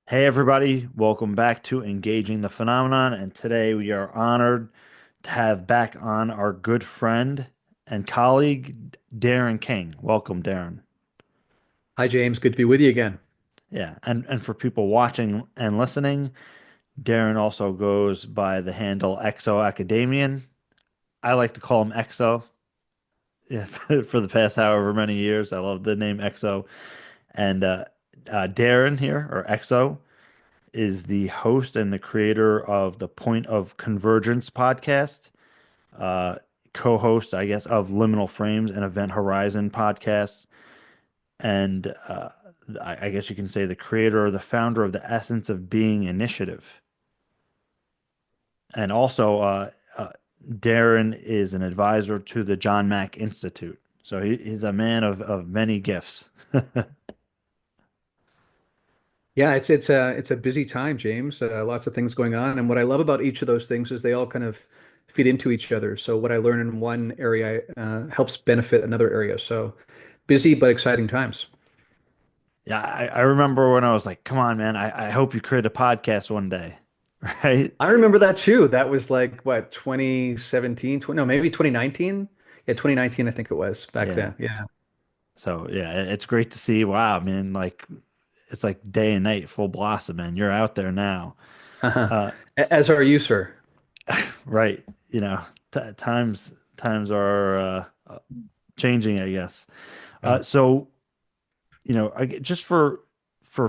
Hey everybody, welcome back to Engaging the Phenomenon. And today we are honored to have back on our good friend and colleague, Darren King. Welcome, Darren. Hi, James. Good to be with you again. Yeah, and for people watching and listening, Darren also goes by the handle Exo Academian. I like to call him Exo. Yeah, for the past however many years, I love the name Exo. And Darren here, or Exo, is the host and the creator of the Point of Convergence podcast, uh, co-host, I guess, of Liminal Frames and Event Horizon podcasts, and I guess you can say the creator or the founder of the Essence of Being initiative. And also, Darren is an advisor to the John Mack Institute. So he's a man of many gifts. Yeah, it's a busy time, James. Lots of things going on, and what I love about each of those things is they all kind of feed into each other. So what I learn in one area helps benefit another area. So busy but exciting times. Yeah, I remember when I was like, come on, man, I hope you create a podcast one day. Right? I remember that too. That was like what 2017, 20, no, maybe 2019. Yeah, 2019, I think it was back Yeah. then. Yeah. So yeah, it's great to see. Wow, man, like it's like day and night full blossom, man. You're out there now. Uh, As are you, sir. right. T times are changing, I guess. Yeah. So, just for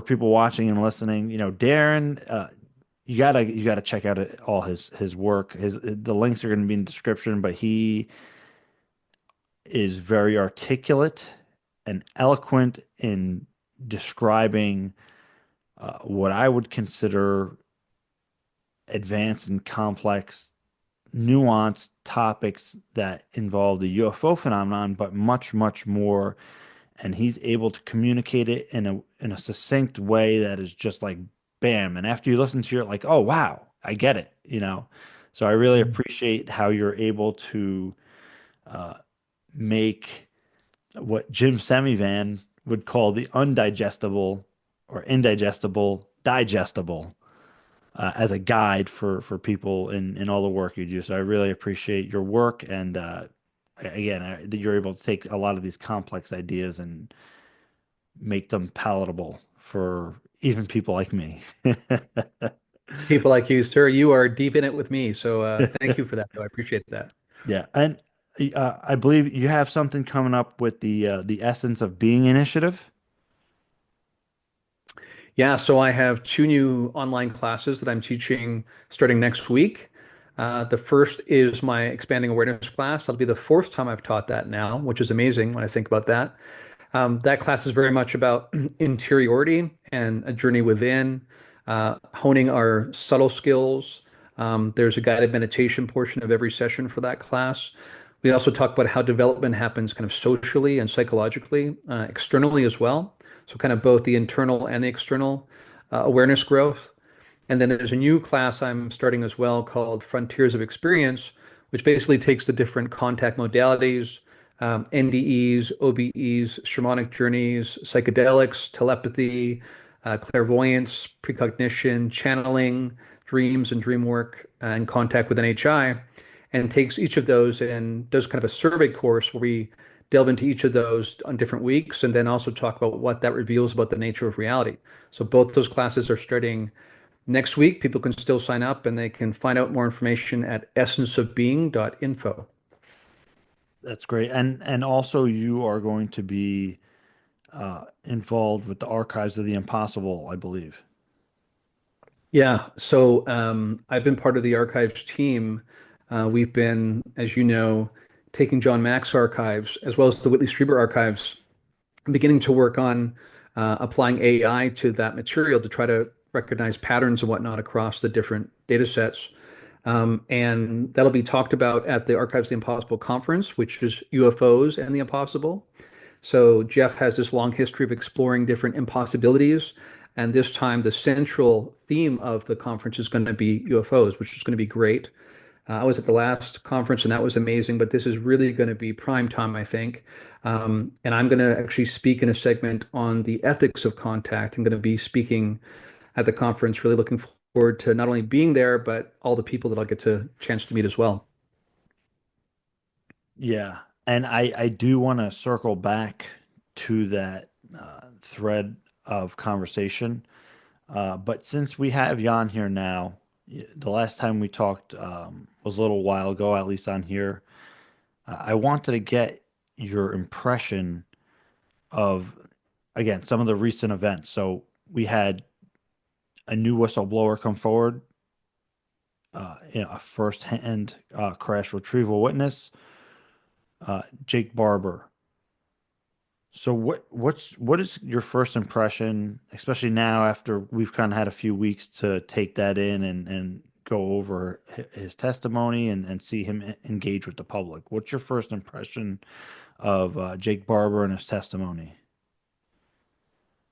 people watching and listening, Darren, you gotta check out all his work. The links are going to be in the description, but he is very articulate and eloquent in describing what I would consider advanced and complex, nuanced topics that involve the UFO phenomenon, but much, much more. And he's able to communicate it in a succinct way that is just like bam. And after you listen to it, like, oh wow, I get it. So I really appreciate how you're able to uh, make what Jim Semivan would call the undigestible or indigestible digestible as a guide for people in all the work you do. So I really appreciate your work and again that you're able to take a lot of these complex ideas and make them palatable for even people like me. People like you, sir, you are deep in it with me. So thank you for that, though. I appreciate that. Yeah, and I believe you have something coming up with the Essence of Being initiative. Yeah, so I have two new online classes that I'm teaching starting next week. The first is my expanding awareness class. That'll be the fourth time I've taught that now, which is amazing when I think about that. That class is very much about interiority and a journey within, honing our subtle skills. There's a guided meditation portion of every session for that class. We also talk about how development happens kind of socially and psychologically, externally as well. So, kind of both the internal and the external awareness growth. And then there's a new class I'm starting as well called Frontiers of Experience, which basically takes the different contact modalities, NDEs, OBEs, shamanic journeys, psychedelics, telepathy, clairvoyance, precognition, channeling, dreams and dream work, and contact with NHI, and takes each of those and does kind of a survey course where we delve into each of those on different weeks and then also talk about what that reveals about the nature of reality. So both those classes are starting next week. People can still sign up and they can find out more information at essenceofbeing.info. That's great. And also you are going to be involved with the Archives of the Impossible, I believe. Yeah, so I've been part of the archives team. We've been, as you know, taking John Mack's archives as well as the Whitley Strieber archives, beginning to work on applying AI to that material to try to recognize patterns and whatnot across the different data sets. And that'll be talked about at the Archives of the Impossible conference, which is UFOs and the Impossible. So Jeff has this long history of exploring different impossibilities. And this time, the central theme of the conference is going to be UFOs, which is going to be great. I was at the last conference and that was amazing, but this is really going to be prime time, I think. And I'm going to actually speak in a segment on the ethics of contact. I'm going to be speaking at the conference. Really looking forward to not only being there, but all the people that I'll get to chance to meet as well. Yeah. And I do want to circle back to that thread of conversation. But since we have Jan here now, the last time we talked was a little while ago, at least on here. I wanted to get your impression of, again, some of the recent events. So we had a new whistleblower come forward, a first-hand crash retrieval witness, Jake Barber. So what is your first impression, especially now after we've kind of had a few weeks to take that in and go over his testimony and see him engage with the public? What's your first impression of Jake Barber and his testimony?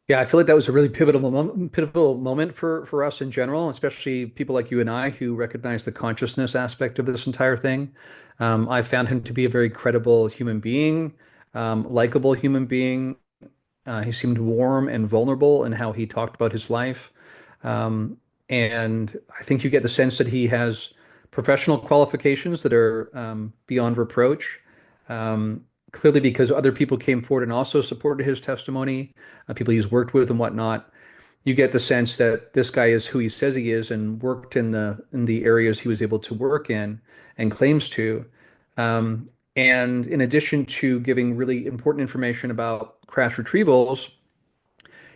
Yeah, I feel like that was a really pivotal moment for us in general, especially people like you and I who recognize the consciousness aspect of this entire thing. I found him to be a very credible human being, likable human being. He seemed warm and vulnerable in how he talked about his life. Um, and I think you get the sense that he has professional qualifications that are beyond reproach. Clearly, because other people came forward and also supported his testimony, people he's worked with and whatnot, you get the sense that this guy is who he says he is and worked in the areas he was able to work in and claims to. And in addition to giving really important information about crash retrievals,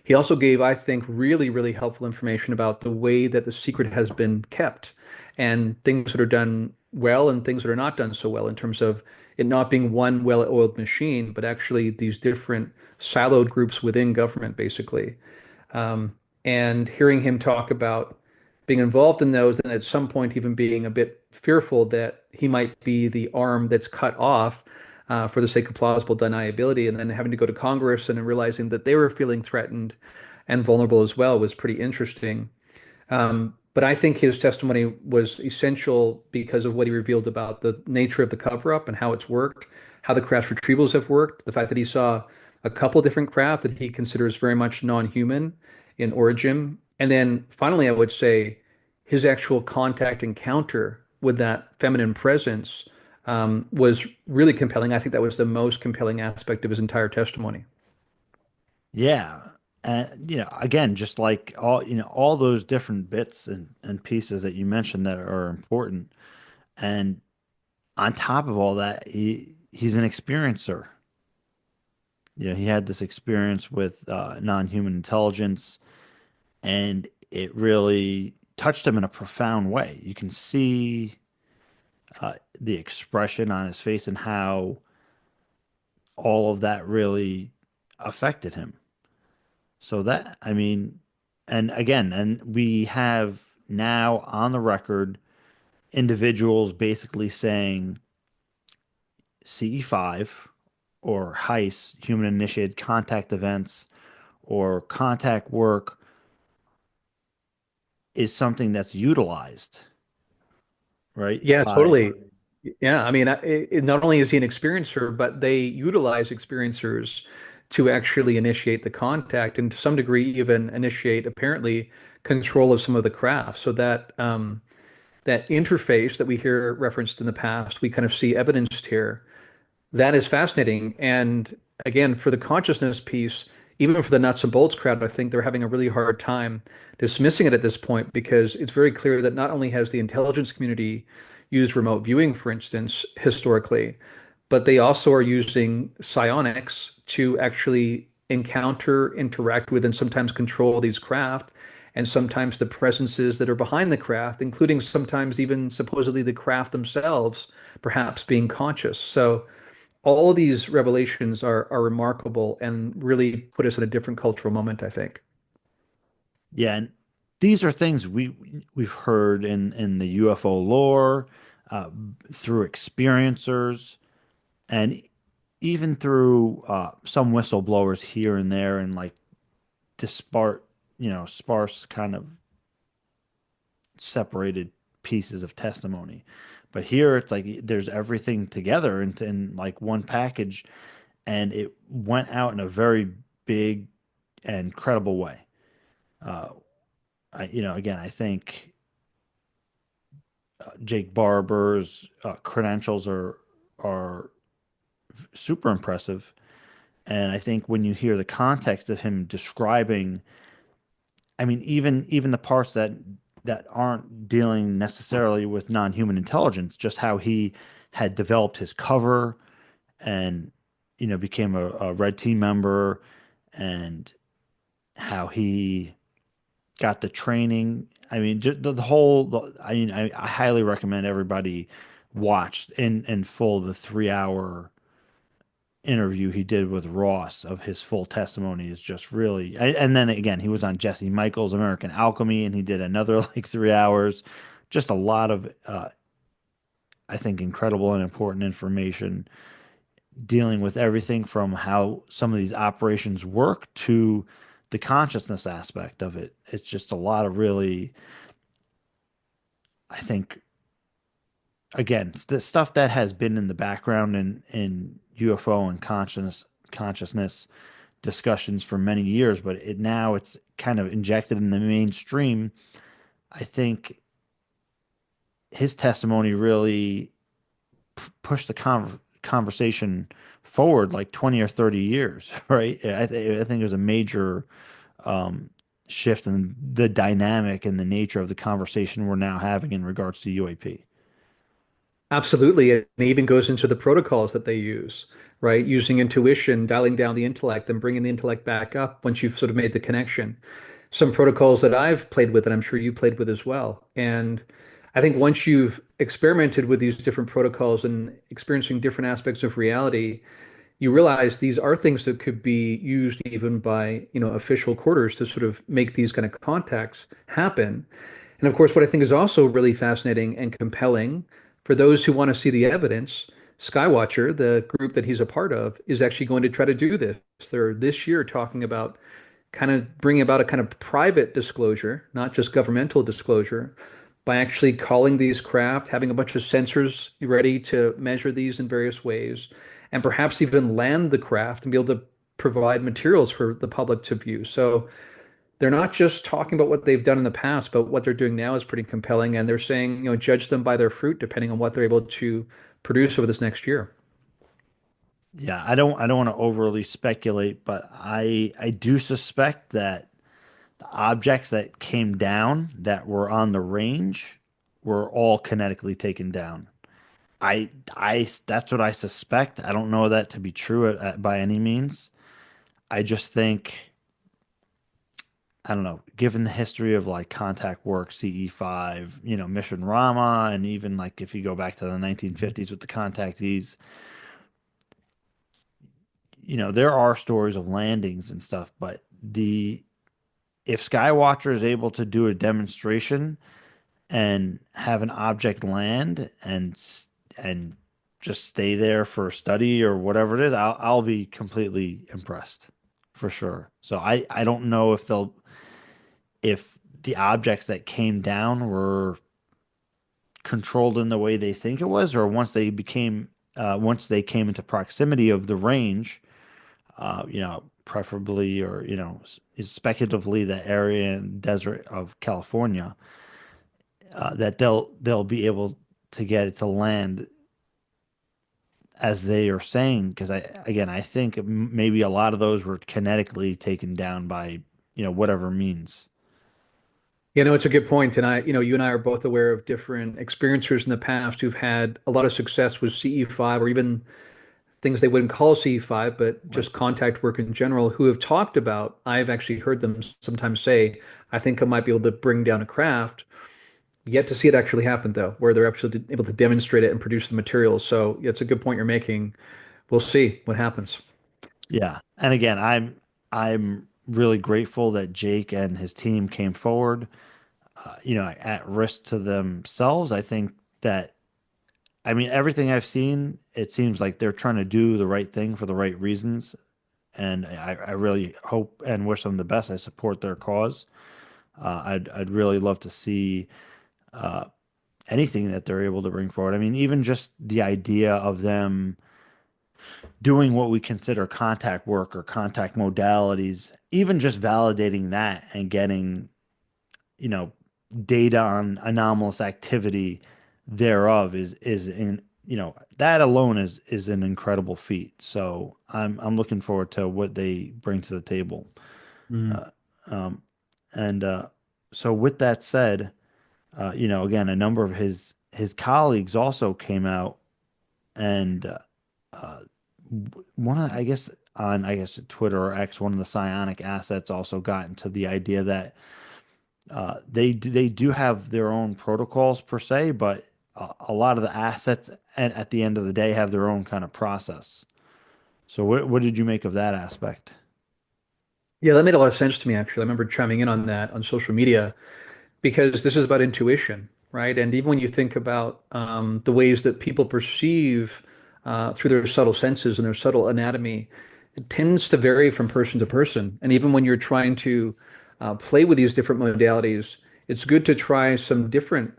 he also gave, I think, really helpful information about the way that the secret has been kept and things that are done well and things that are not done so well in terms of it not being one well-oiled machine, but actually these different siloed groups within government, basically. Um, and hearing him talk about being involved in those and at some point even being a bit fearful that he might be the arm that's cut off for the sake of plausible deniability, and then having to go to Congress and then realizing that they were feeling threatened and vulnerable as well was pretty interesting. But I think his testimony was essential because of what he revealed about the nature of the cover-up and how it's worked, how the crash retrievals have worked, the fact that he saw a couple different craft that he considers very much non-human in origin. And then finally, I would say his actual contact encounter with that feminine presence was really compelling. I think that was the most compelling aspect of his entire testimony. Yeah. And again, just like all those different bits and pieces that you mentioned that are important. And on top of all that, he's an experiencer. He had this experience with non-human intelligence, and it really touched him in a profound way. You can see the expression on his face and how all of that really affected him. So that, I mean, and again, and we have now on the record individuals basically saying CE5 or HICE, human initiated contact events, or contact work is something that's utilized, right? Yeah, By totally. Yeah, I mean, not only is he an experiencer, but they utilize experiencers to actually initiate the contact and to some degree even initiate apparently control of some of the craft. So that that interface that we hear referenced in the past, we kind of see evidenced here. That is fascinating. And again, for the consciousness piece, even for the nuts and bolts crowd, I think they're having a really hard time dismissing it at this point because it's very clear that not only has the intelligence community used remote viewing, for instance, historically, but they also are using psionics to actually encounter, interact with, and sometimes control these craft, and sometimes the presences that are behind the craft, including sometimes even supposedly the craft themselves, perhaps being conscious. So all of these revelations are remarkable and really put us in a different cultural moment, I think. Yeah, and these are things we've heard in the UFO lore, uh, through experiencers, and even through some whistleblowers here and there, and like dispart, sparse kind of separated pieces of testimony. But here it's like there's everything together in like one package, and it went out in a very big and credible way. Uh, again, I think Jake Barber's credentials are super impressive. And I think when you hear the context of him describing, I mean, even the parts that aren't dealing necessarily with non-human intelligence, just how he had developed his cover and became a red team member, and how he got the training. I mean, just the whole. I mean, I highly recommend everybody watch in full the 3 hour interview he did with Ross of his full testimony is just really. And then again, he was on Jesse Michael's American Alchemy, and he did another like 3 hours. Just a lot of, I think, incredible and important information dealing with everything from how some of these operations work to the consciousness aspect of it. It's just a lot of really, I think, again, the stuff that has been in the background in UFO and consciousness discussions for many years, but it's kind of injected in the mainstream. I think his testimony really pushed the conversation forward like 20 or 30 years, right? I think it was a major um, shift in the dynamic and the nature of the conversation we're now having in regards to UAP. Absolutely. It even goes into the protocols that they use, right? Using intuition, dialing down the intellect, and bringing the intellect back up once you've sort of made the connection. Some protocols that I've played with, and I'm sure you played with as well. And I think once you've experimented with these different protocols and experiencing different aspects of reality, you realize these are things that could be used even by, official quarters to sort of make these kind of contacts happen. And of course, what I think is also really fascinating and compelling for those who want to see the evidence, Skywatcher, the group that he's a part of, is actually going to try to do this. They're this year talking about kind of bringing about a kind of private disclosure, not just governmental disclosure, by actually calling these craft, having a bunch of sensors ready to measure these in various ways, and perhaps even land the craft and be able to provide materials for the public to view. So they're not just talking about what they've done in the past, but what they're doing now is pretty compelling. And they're saying, judge them by their fruit, depending on what they're able to produce over this next year. Yeah, I don't want to overly speculate, but I do suspect that the objects that came down that were on the range were all kinetically taken down. That's what I suspect. I don't know that to be true by any means. I just think, I don't know, given the history of like contact work, CE5, Mission Rama, and even like if you go back to the 1950s with the contactees, there are stories of landings and stuff, but the if Skywatcher is able to do a demonstration and have an object land and just stay there for a study or whatever it is, I'll be completely impressed for sure. So I don't know if the objects that came down were controlled in the way they think it was, or once they came into proximity of the range, preferably or speculatively the area and desert of California, that they'll be able to get it to land as they are saying. Because I think maybe a lot of those were kinetically taken down by whatever means. It's a good point. And you and I are both aware of different experiencers in the past who've had a lot of success with CE5 or even things they wouldn't call CE5, but Right. just contact work in general, who have talked about, I've actually heard them sometimes say, I think I might be able to bring down a craft. Yet to see it actually happen, though, where they're actually able to demonstrate it and produce the materials. So yeah, it's a good point you're making. We'll see what happens. Yeah. And again, I'm really grateful that Jake and his team came forward, at risk to themselves. I think that, I mean, everything I've seen, it seems like they're trying to do the right thing for the right reasons. And I really hope and wish them the best. I support their cause. I'd really love to see uh, anything that they're able to bring forward. I mean, even just the idea of them doing what we consider contact work or contact modalities, even just validating that and getting, data on anomalous activity thereof is in, that alone is an incredible feat. So I'm looking forward to what they bring to the table. Mm. Uh, um, and so with that said, again, a number of his colleagues also came out and uh, one of, I guess on, I guess Twitter or X, one of the psionic assets also got into the idea that they do have their own protocols per se, but a lot of the assets at the end of the day have their own kind of process. So what did you make of that aspect? Yeah, that made a lot of sense to me, actually. I remember chiming in on that on social media because this is about intuition, right? And even when you think about the ways that people perceive through their subtle senses and their subtle anatomy, it tends to vary from person to person. And even when you're trying to play with these different modalities, it's good to try some different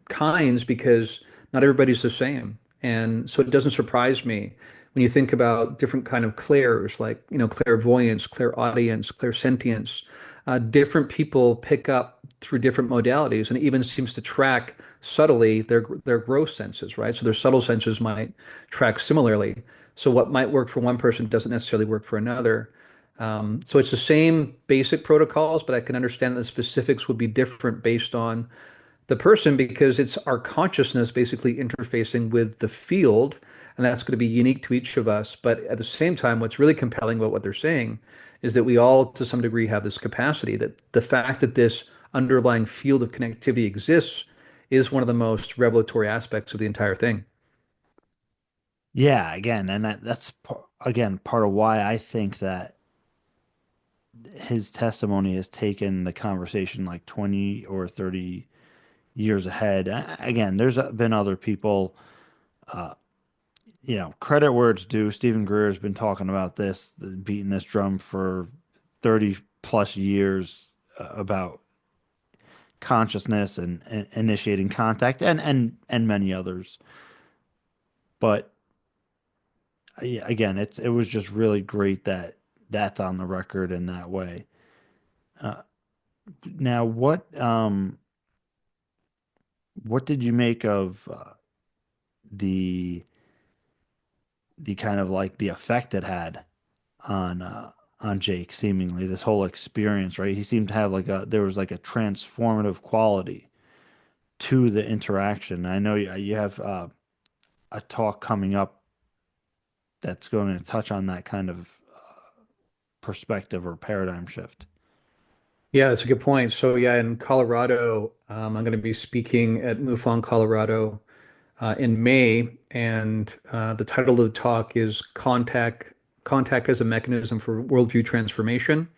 kinds because not everybody's the same. And so it doesn't surprise me when you think about different kind of clairs, like clairvoyance, clairaudience, clairsentience. Different people pick up through different modalities, and it even seems to track subtly their gross senses, right? So their subtle senses might track similarly. So what might work for one person doesn't necessarily work for another. So it's the same basic protocols, but I can understand that the specifics would be different based on the person because it's our consciousness basically interfacing with the field, and that's going to be unique to each of us. But at the same time, what's really compelling about what they're saying is that we all, to some degree, have this capacity, that the fact that this underlying field of connectivity exists is one of the most revelatory aspects of the entire thing. Yeah, again, and again part of why I think that his testimony has taken the conversation like 20 or 30 years ahead. Again, there's been other people, uh, credit where it's due. Stephen Greer has been talking about this, beating this drum for 30 plus years about consciousness and initiating contact and many others. But yeah, again, it was just really great that that's on the record in that way. Uh, Now, what did you make of the the kind of like the effect it had on Jake, seemingly this whole experience, right? He seemed to have like there was like a transformative quality to the interaction. I know you have a talk coming up that's going to touch on that kind of perspective or paradigm shift. Yeah, that's a good point. So yeah, in Colorado, I'm going to be speaking at MUFON, Colorado, in May, and the title of the talk is Contact as a Mechanism for Worldview Transformation.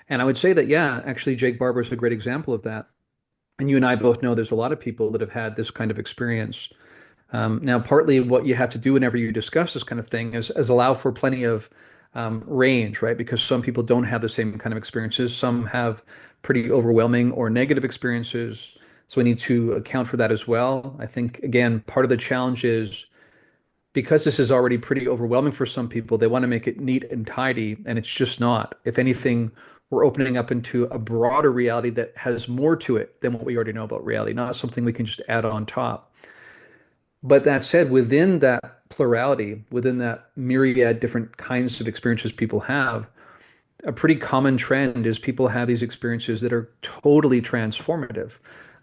And I would say that, yeah, actually, Jake Barber is a great example of that. And you and I both know there's a lot of people that have had this kind of experience. Now, partly what you have to do whenever you discuss this kind of thing is allow for plenty of range, right? Because some people don't have the same kind of experiences. Some have pretty overwhelming or negative experiences. So we need to account for that as well. I think, again, part of the challenge is because this is already pretty overwhelming for some people, they want to make it neat and tidy, and it's just not. If anything, we're opening up into a broader reality that has more to it than what we already know about reality, not something we can just add on top. But that said, within that plurality, within that myriad different kinds of experiences people have, a pretty common trend is people have these experiences that are totally transformative.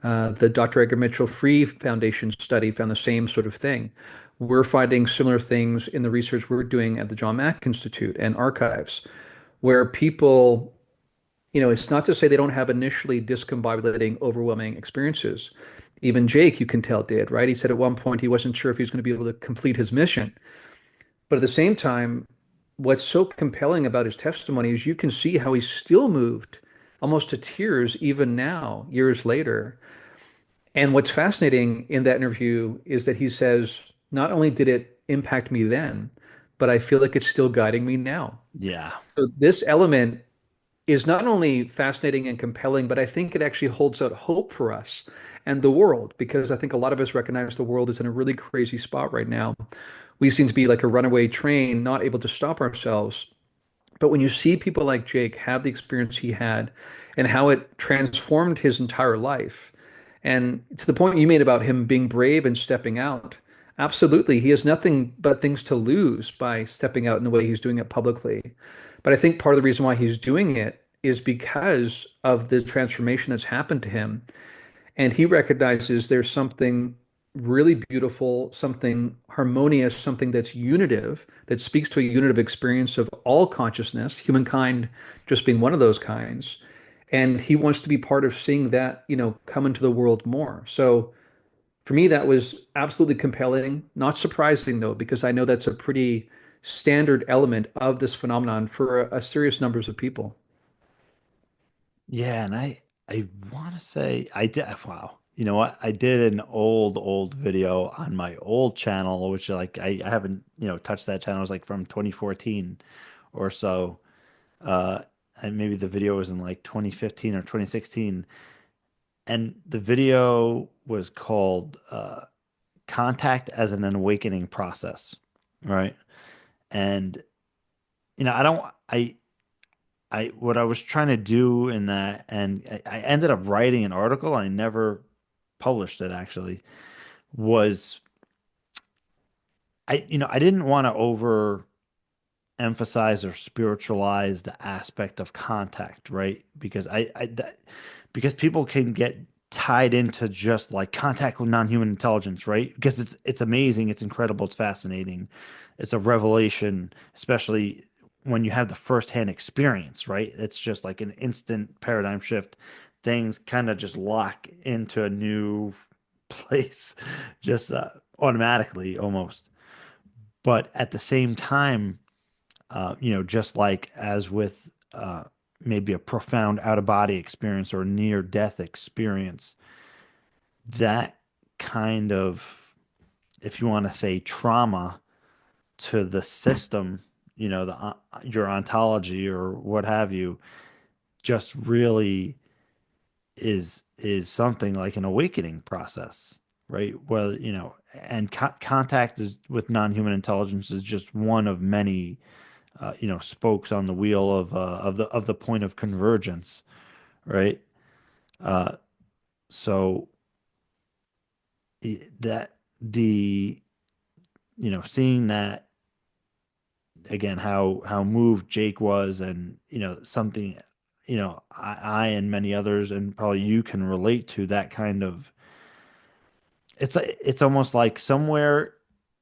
The Dr. Edgar Mitchell Free Foundation study found the same sort of thing. We're finding similar things in the research we're doing at the John Mack Institute and archives, where people, it's not to say they don't have initially discombobulating, overwhelming experiences. Even Jake, you can tell, did, right? He said at one point he wasn't sure if he was going to be able to complete his mission. But at the same time, what's so compelling about his testimony is you can see how he's still moved almost to tears even now, years later. And what's fascinating in that interview is that he says, not only did it impact me then, but I feel like it's still guiding me now. Yeah. So this element is not only fascinating and compelling, but I think it actually holds out hope for us and the world, because I think a lot of us recognize the world is in a really crazy spot right now. We seem to be like a runaway train, not able to stop ourselves. But when you see people like Jake have the experience he had and how it transformed his entire life, and to the point you made about him being brave and stepping out, absolutely, he has nothing but things to lose by stepping out in the way he's doing it publicly. But I think part of the reason why he's doing it is because of the transformation that's happened to him. And he recognizes there's something really beautiful, something harmonious, something that's unitive, that speaks to a unitive experience of all consciousness, humankind just being one of those kinds. And he wants to be part of seeing that, come into the world more. So for me, that was absolutely compelling. Not surprising, though, because I know that's a pretty standard element of this phenomenon for a serious numbers of people. Yeah, and I want to say I did. Wow, you know what? I did an old video on my old channel, which like I haven't touched that channel. It was like from 2014 or so, uh, and maybe the video was in like 2015 or 2016, and the video was called "Contact as an Awakening Process," right? And I don't I what I was trying to do in that, and I ended up writing an article. I never published it actually. Was I didn't want to over emphasize or spiritualize the aspect of contact, right? Because people can get tied into just like contact with non-human intelligence, right? Because it's amazing, it's incredible, it's fascinating, it's a revelation, especially when you have the firsthand experience, right? It's just like an instant paradigm shift. Things kind of just lock into a new place, just automatically almost. But at the same time, just like as with maybe a profound out of body experience or near death experience, that kind of, if you want to say trauma to the system, your ontology or what have you, just really is something like an awakening process, right? Well, and contact is with non-human intelligence is just one of many spokes on the wheel of the point of convergence, right? Uh, so that the seeing that again, how moved Jake was, and something, I and many others, and probably you can relate to that kind of. It's almost like somewhere,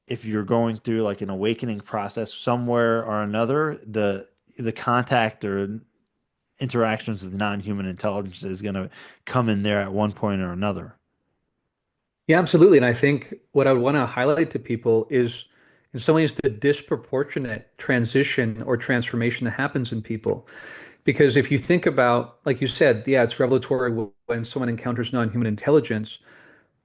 if you're going through like an awakening process, somewhere or another, the contact or interactions with non-human intelligence is going to come in there at one point or another. Yeah, absolutely. And I think what I would want to highlight to people is, in some ways, the disproportionate transition or transformation that happens in people. Because if you think about, like you said, yeah, it's revelatory when someone encounters non-human intelligence,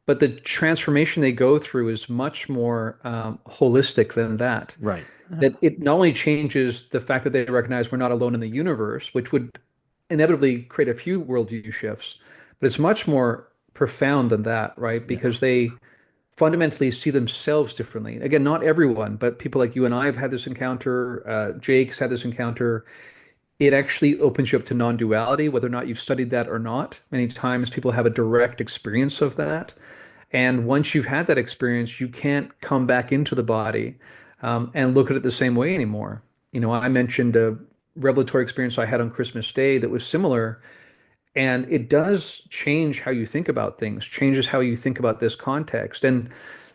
but the transformation they go through is much more holistic than that. Right. Yeah. That it not only changes the fact that they recognize we're not alone in the universe, which would inevitably create a few worldview shifts, but it's much more profound than that, right? Yeah. Because they fundamentally see themselves differently. Again, not everyone, but people like you and I have had this encounter. Jake's had this encounter. It actually opens you up to non-duality, whether or not you've studied that or not. Many times people have a direct experience of that. And once you've had that experience, you can't come back into the body and look at it the same way anymore. I mentioned a revelatory experience I had on Christmas Day that was similar, and it does change how you think about things, changes how you think about this context. And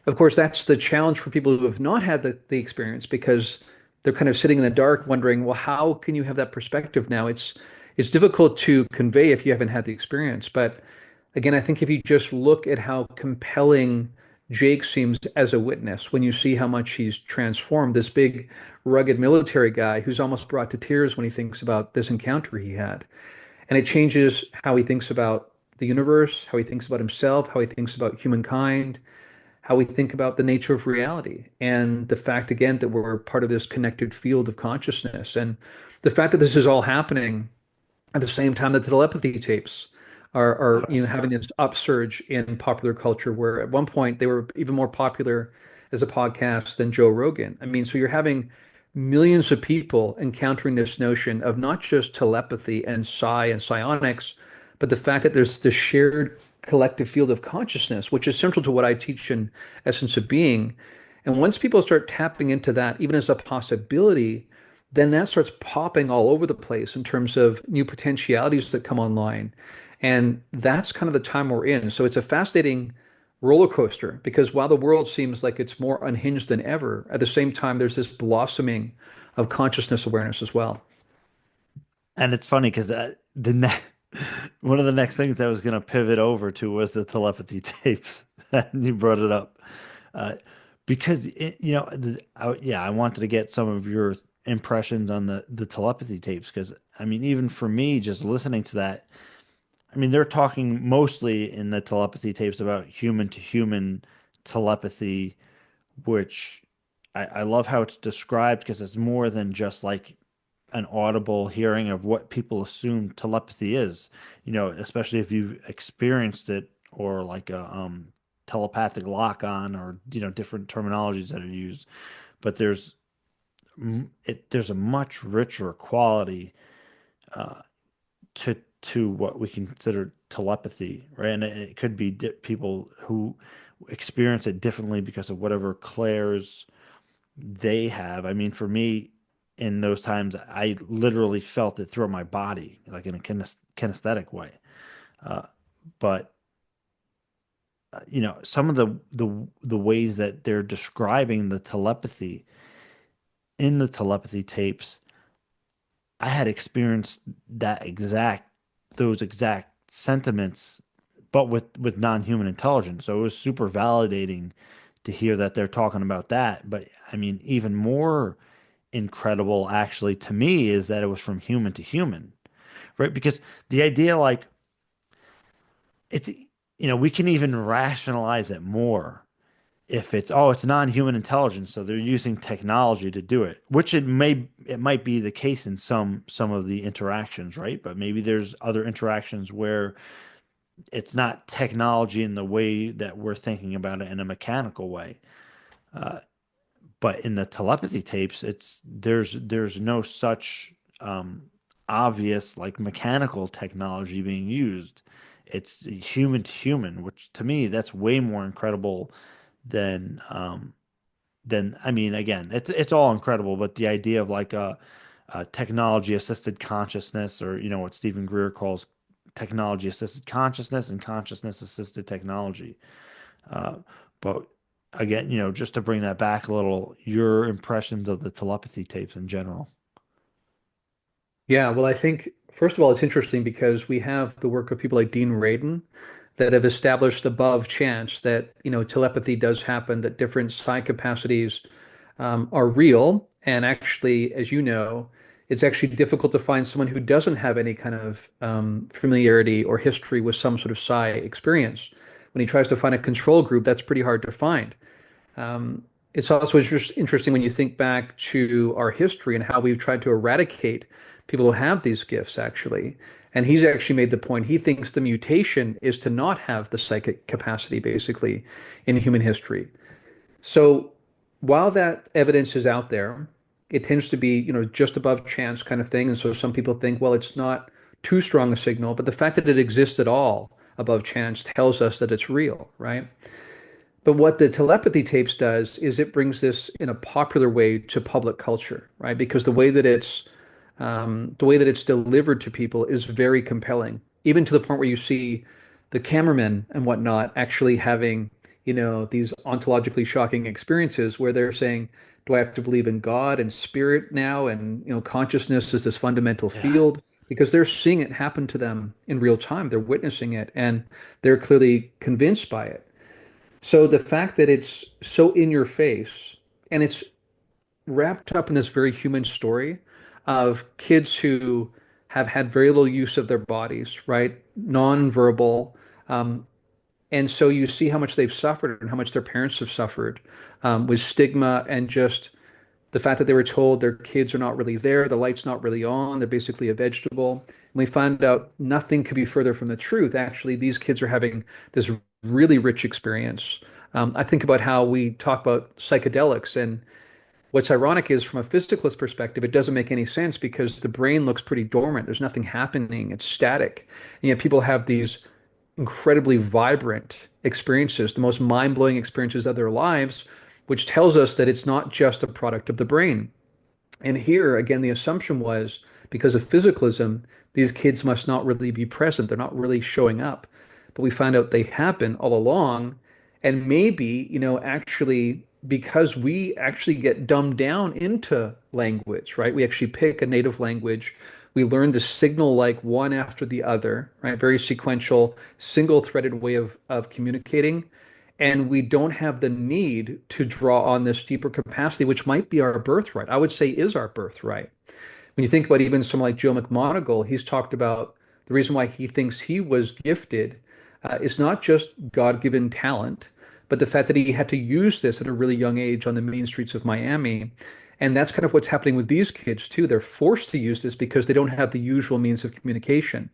of course, that's the challenge for people who have not had the experience because they're kind of sitting in the dark wondering, well, how can you have that perspective now? It's difficult to convey if you haven't had the experience. But again, I think if you just look at how compelling Jake seems as a witness, when you see how much he's transformed, this big, rugged military guy who's almost brought to tears when he thinks about this encounter he had. And it changes how he thinks about the universe, how he thinks about himself, how he thinks about humankind, how we think about the nature of reality, and the fact, again, that we're part of this connected field of consciousness. And the fact that this is all happening at the same time that the telepathy tapes are Yes. having this upsurge in popular culture, where at one point they were even more popular as a podcast than Joe Rogan. I mean, so you're having millions of people encountering this notion of not just telepathy and psi and psionics, but the fact that there's this shared collective field of consciousness, which is central to what I teach in Essence of Being. And once people start tapping into that, even as a possibility, then that starts popping all over the place in terms of new potentialities that come online. And that's kind of the time we're in. So it's a fascinating roller coaster because while the world seems like it's more unhinged than ever, at the same time, there's this blossoming of consciousness awareness as well. And it's funny because one of the next things I was going to pivot over to was the telepathy tapes, and you brought it up uh, because yeah, I wanted to get some of your impressions on the telepathy tapes because I mean, even for me, just listening to that, I mean, they're talking mostly in the telepathy tapes about human to human telepathy, which I love how it's described because it's more than just like an audible hearing of what people assume telepathy is, especially if you've experienced it or like a telepathic lock on or, different terminologies that are used. But there's a much richer quality uh, to what we consider telepathy, right? And it could be people who experience it differently because of whatever clairs they have. I mean, for me, in those times, I literally felt it through my body, like in a kinesthetic way. Uh, but some of the ways that they're describing the telepathy in the telepathy tapes, I had experienced those exact sentiments, but with non-human intelligence. So it was super validating to hear that they're talking about that. But I mean, even more incredible actually to me is that it was from human to human, right? Because the idea like it's we can even rationalize it more if it's non-human intelligence, so they're using technology to do it, which it might be the case in some of the interactions, right? But maybe there's other interactions where it's not technology in the way that we're thinking about it in a mechanical way. Uh, But in the telepathy tapes, there's no such obvious like mechanical technology being used. It's human to human, which to me that's way more incredible than I mean again, it's all incredible, but the idea of like a technology assisted consciousness or what Stephen Greer calls technology assisted consciousness and consciousness assisted technology. Uh, but again, just to bring that back a little, your impressions of the telepathy tapes in general. Yeah, well, I think, first of all, it's interesting because we have the work of people like Dean Radin that have established above chance that, telepathy does happen, that different psi capacities are real. And actually, as you know, it's actually difficult to find someone who doesn't have any kind of familiarity or history with some sort of psi experience. When he tries to find a control group, that's pretty hard to find. It's also just interesting when you think back to our history and how we've tried to eradicate people who have these gifts, actually. And he's actually made the point he thinks the mutation is to not have the psychic capacity, basically, in human history. So while that evidence is out there, it tends to be, just above chance kind of thing. And so some people think, well, it's not too strong a signal, but the fact that it exists at all above chance tells us that it's real, right? But what the telepathy tapes does is it brings this in a popular way to public culture, right? Because the way that it's delivered to people is very compelling, even to the point where you see the cameramen and whatnot actually having, these ontologically shocking experiences where they're saying, "Do I have to believe in God and spirit now?" And consciousness is this fundamental Yeah. field because they're seeing it happen to them in real time. They're witnessing it and they're clearly convinced by it. So the fact that it's so in your face and it's wrapped up in this very human story of kids who have had very little use of their bodies, right? Non-verbal. Um, and so you see how much they've suffered and how much their parents have suffered with stigma and just the fact that they were told their kids are not really there, the light's not really on, they're basically a vegetable. And we find out nothing could be further from the truth. Actually, these kids are having this really rich experience. I think about how we talk about psychedelics, and What's ironic is from a physicalist perspective, it doesn't make any sense because the brain looks pretty dormant. There's nothing happening. It's static. And yet people have these incredibly vibrant experiences, the most mind-blowing experiences of their lives, which tells us that it's not just a product of the brain. And here, again, the assumption was because of physicalism, these kids must not really be present. They're not really showing up. But we find out they have been all along. And maybe, actually, because we actually get dumbed down into language, right? We actually pick a native language. We learn to signal like one after the other, right? Very sequential, single-threaded way of communicating. And we don't have the need to draw on this deeper capacity, which might be our birthright. I would say is our birthright. When you think about even someone like Joe McMoneagle, he's talked about the reason why he thinks he was gifted is not just God-given talent, but the fact that he had to use this at a really young age on the main streets of Miami. And that's kind of what's happening with these kids too. They're forced to use this because they don't have the usual means of communication.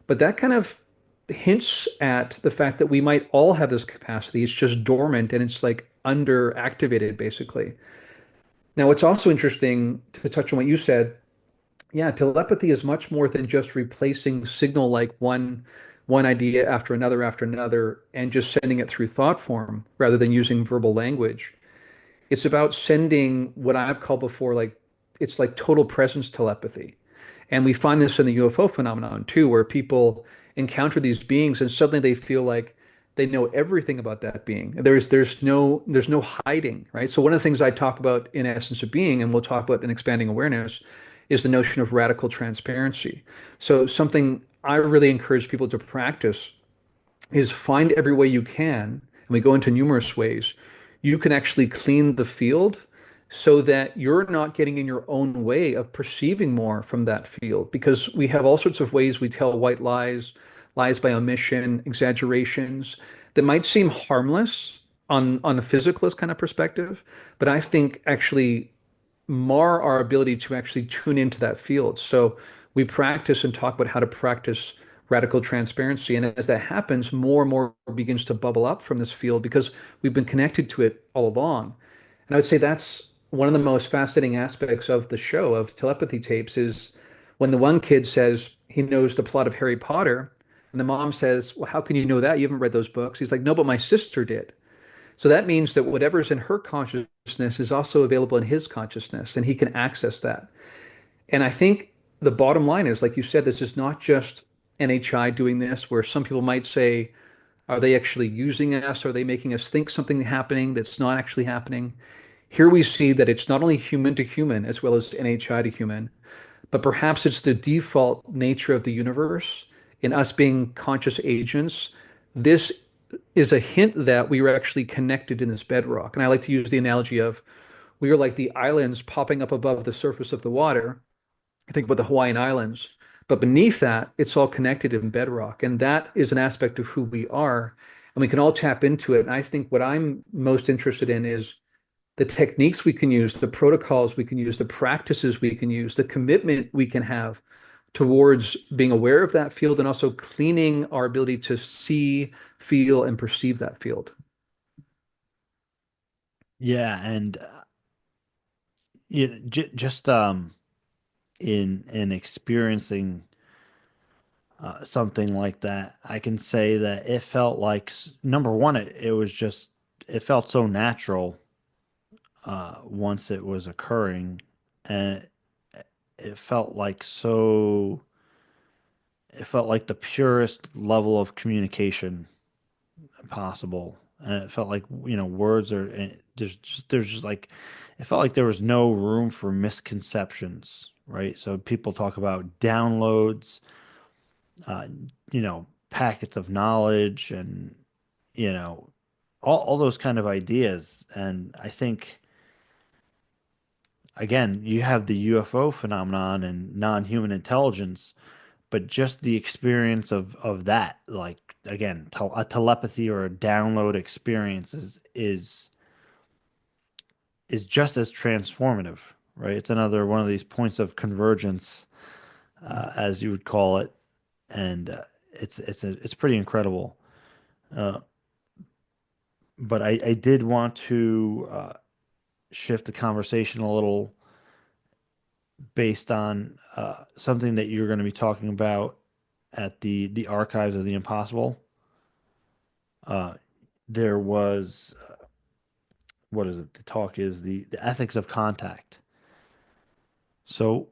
But that kind of hints at the fact that we might all have this capacity. It's just dormant and it's like underactivated, basically. Now, what's also interesting to touch on what you said, yeah, telepathy is much more than just replacing signal like one idea after another, and just sending it through thought form rather than using verbal language. It's about sending what I've called before, like it's like total presence telepathy. And we find this in the UFO phenomenon too, where people encounter these beings and suddenly they feel like they know everything about that being. There's no hiding, right? So one of the things I talk about in Essence of Being, and we'll talk about in Expanding Awareness, is the notion of radical transparency. So something I really encourage people to practice is find every way you can, and we go into numerous ways, you can actually clean the field so that you're not getting in your own way of perceiving more from that field. Because we have all sorts of ways we tell white lies, lies by omission, exaggerations that might seem harmless on a physicalist kind of perspective, but I think actually mar our ability to actually tune into that field. So we practice and talk about how to practice radical transparency. And as that happens, more and more begins to bubble up from this field because we've been connected to it all along. And I would say that's one of the most fascinating aspects of the show of telepathy tapes is when the one kid says he knows the plot of Harry Potter, and the mom says, "Well, how can you know that? You haven't read those books." He's like, "No, but my sister did." So that means that whatever's in her consciousness is also available in his consciousness, and he can access that. And I think the bottom line is, like you said, this is not just NHI doing this, where some people might say, are they actually using us? Are they making us think something happening that's not actually happening? Here we see that it's not only human to human as well as NHI to human, but perhaps it's the default nature of the universe in us being conscious agents. This is a hint that we were actually connected in this bedrock. And I like to use the analogy of we are like the islands popping up above the surface of the water. I think about the Hawaiian Islands, but beneath that, it's all connected in bedrock. And that is an aspect of who we are. And we can all tap into it. And I think what I'm most interested in is the techniques we can use, the protocols we can use, the practices we can use, the commitment we can have towards being aware of that field and also cleaning our ability to see, feel, and perceive that field. Yeah, and just in experiencing something like that, I can say that it felt like number one, it was just it felt so natural once it was occurring, and it felt like so it felt like the purest level of communication possible. And it felt like, words are there's just like it felt like there was no room for misconceptions, right? So people talk about downloads, uh, packets of knowledge and, you know, all those kind of ideas. And I think again, you have the UFO phenomenon and non-human intelligence, but just the experience of that, like again, a telepathy or a download experience is just as transformative, right? It's another one of these points of convergence, as you would call it, and it's pretty incredible. Uh, but I did want to shift the conversation a little based on something that you're going to be talking about at the Archives of the Impossible. Uh, there was what is it? The talk is the ethics of contact. So,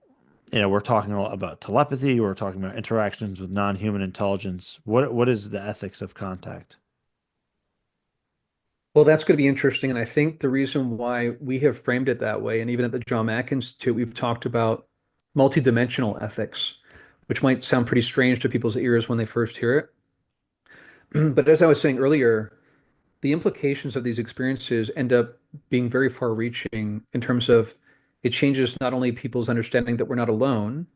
we're talking a lot about telepathy. We're talking about interactions with non-human intelligence. What is the ethics of contact? Well, that's going to be interesting. And I think the reason why we have framed it that way, and even at the John Mack Institute, we've talked about multidimensional ethics, which might sound pretty strange to people's ears when they first hear it. But as I was saying earlier, the implications of these experiences end up being very far-reaching in terms of it changes not only people's understanding that we're not alone,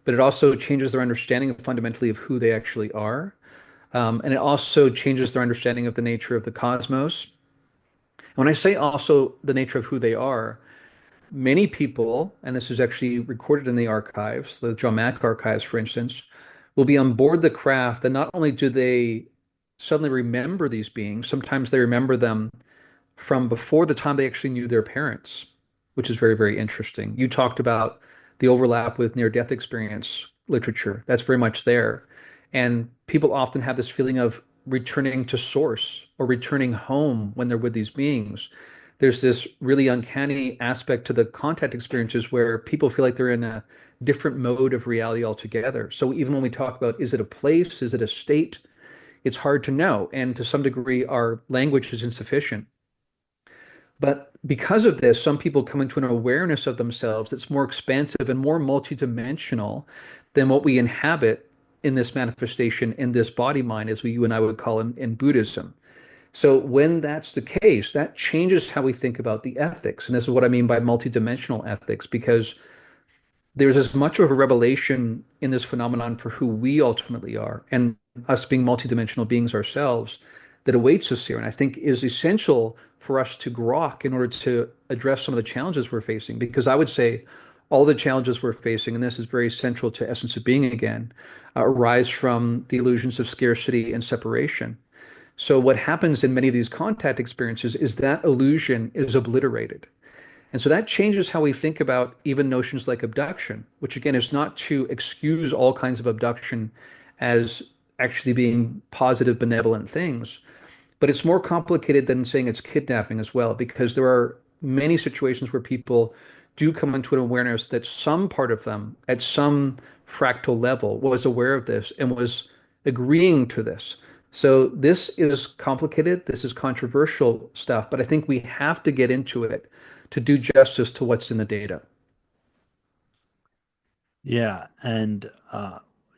but it also changes their understanding fundamentally of who they actually are. And it also changes their understanding of the nature of the cosmos. And when I say also the nature of who they are, many people, and this is actually recorded in the archives, the John Mack archives, for instance, will be on board the craft, and not only do they suddenly remember these beings, sometimes they remember them from before the time they actually knew their parents, which is very, very interesting. You talked about the overlap with near-death experience literature. That's very much there. And people often have this feeling of returning to source or returning home when they're with these beings. There's this really uncanny aspect to the contact experiences where people feel like they're in a different mode of reality altogether. So even when we talk about, is it a place, is it a state, it's hard to know. And to some degree, our language is insufficient. But because of this, some people come into an awareness of themselves that's more expansive and more multidimensional than what we inhabit in this manifestation, in this body mind, as you and I would call in Buddhism. So when that's the case, that changes how we think about the ethics. And this is what I mean by multidimensional ethics, because there's as much of a revelation in this phenomenon for who we ultimately are and us being multidimensional beings ourselves that awaits us here. And I think is essential for us to grok in order to address some of the challenges we're facing. Because I would say all the challenges we're facing, and this is very central to essence of being again, arise from the illusions of scarcity and separation. So what happens in many of these contact experiences is that illusion is obliterated. And so that changes how we think about even notions like abduction, which again is not to excuse all kinds of abduction as actually being positive, benevolent things, but it's more complicated than saying it's kidnapping as well, because there are many situations where people do come into an awareness that some part of them at some fractal level was aware of this and was agreeing to this. So this is complicated. This is controversial stuff, but I think we have to get into it to do justice to what's in the data. Yeah, and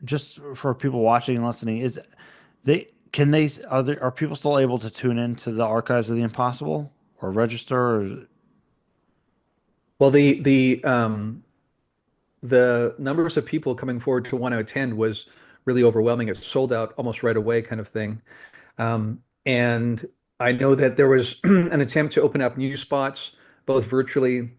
just for people watching and listening, is they can they are people still able to tune into the Archives of the Impossible or register? Or, Well, the numbers of people coming forward to want to attend was really overwhelming. It sold out almost right away, kind of thing. And I know that there was an attempt to open up new spots, both virtually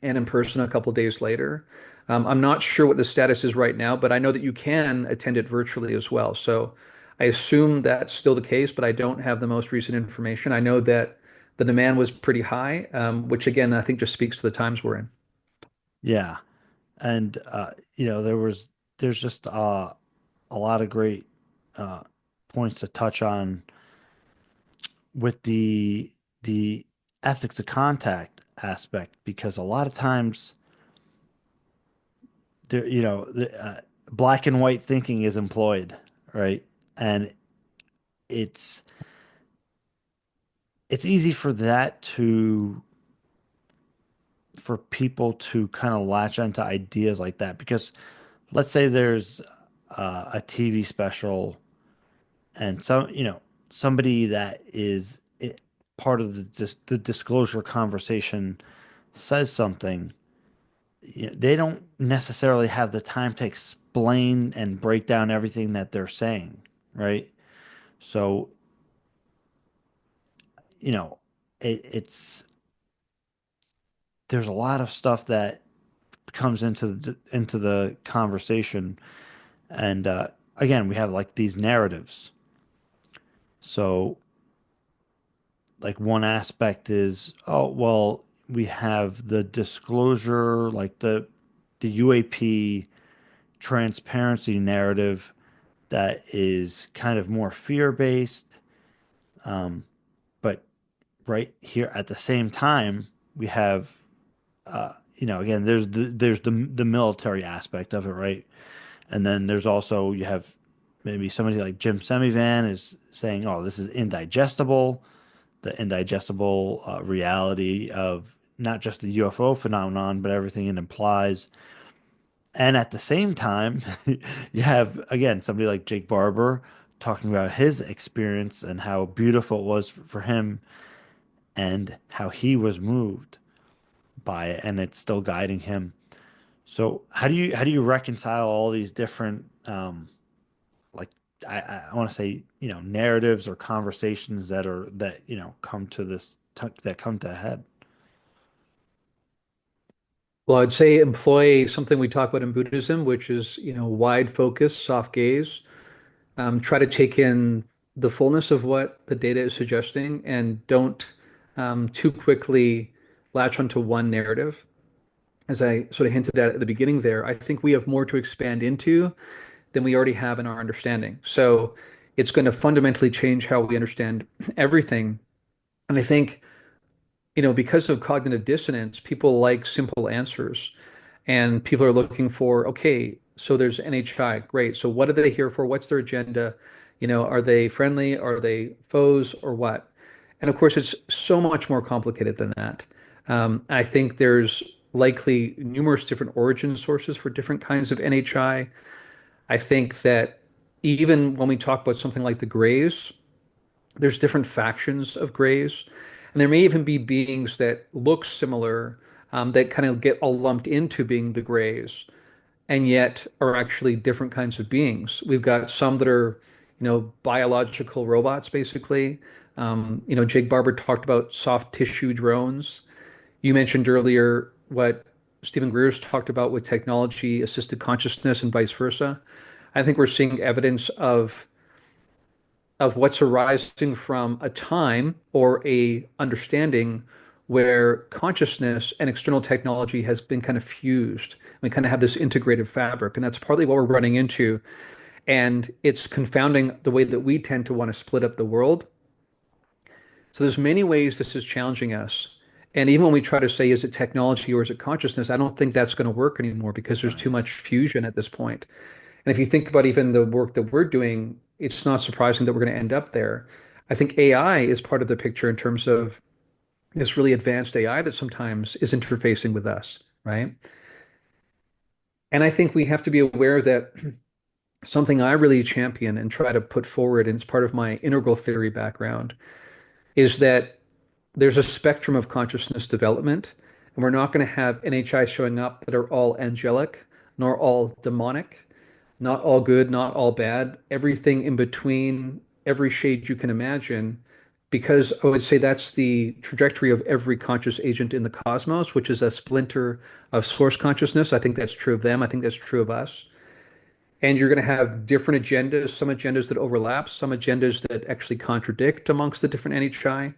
and in person, a couple of days later. I'm not sure what the status is right now, but I know that you can attend it virtually as well. So I assume that's still the case, but I don't have the most recent information. I know that the demand was pretty high, which again, I think just speaks to the times we're in. yeah, and there's just a lot of great uh, points to touch on with the ethics of contact aspect because a lot of times there black and white thinking is employed, right? And it's it's easy for that to for people to kind of latch onto ideas like that because let's say there's a TV special and somebody that is part of the disclosure conversation says something, they don't necessarily have the time to explain and break down everything that they're saying, right? So, you know, it's there's a lot of stuff that comes into the conversation, and again, we have like these narratives. So, like one aspect is, oh, well, we have the disclosure, like the UAP transparency narrative that is kind of more fear-based. Um, but right here at the same time, we have again, there's the military aspect of it, right? And then there's also you have maybe somebody like Jim Semivan is saying, "Oh, this is indigestible." The indigestible reality of not just the UFO phenomenon, but everything it implies. And at the same time, you have again somebody like Jake Barber talking about his experience and how beautiful it was for him and how he was moved by it, and it's still guiding him. So how do you reconcile all these different like I want to say narratives or conversations that come to that come to a head? Well, I'd say employ something we talk about in Buddhism, which is, wide focus, soft gaze. Try to take in the fullness of what the data is suggesting and don't too quickly latch onto one narrative. As I sort of hinted at the beginning there, I think we have more to expand into than we already have in our understanding. So it's going to fundamentally change how we understand everything. And I think, because of cognitive dissonance, people like simple answers. And people are looking for, okay, so there's NHI, great. So what are they here for? What's their agenda? Are they friendly? Are they foes or what? And of course, it's so much more complicated than that. I think there's likely numerous different origin sources for different kinds of NHI. I think that even when we talk about something like the Greys, there's different factions of Greys, and there may even be beings that look similar, that kind of get all lumped into being the Greys, and yet are actually different kinds of beings. We've got some that are, biological robots, basically. Jake Barber talked about soft tissue drones. You mentioned earlier what Stephen Greer's talked about with technology assisted consciousness and vice versa. I think we're seeing evidence of what's arising from a time or a understanding where consciousness and external technology has been kind of fused. We kind of have this integrated fabric, and that's partly what we're running into. And it's confounding the way that we tend to want to split up the world. So there's many ways this is challenging us. And even when we try to say, is it technology or is it consciousness? I don't think that's going to work anymore because there's Right. too much fusion at this point. And if you think about even the work that we're doing, it's not surprising that we're going to end up there. I think AI is part of the picture in terms of this really advanced AI that sometimes is interfacing with us, right? And I think we have to be aware that something I really champion and try to put forward, and it's part of my integral theory background, is that there's a spectrum of consciousness development, and we're not going to have NHI showing up that are all angelic, nor all demonic, not all good, not all bad, everything in between, every shade you can imagine, because I would say that's the trajectory of every conscious agent in the cosmos, which is a splinter of source consciousness. I think that's true of them. I think that's true of us. And you're going to have different agendas, some agendas that overlap, some agendas that actually contradict amongst the different NHI.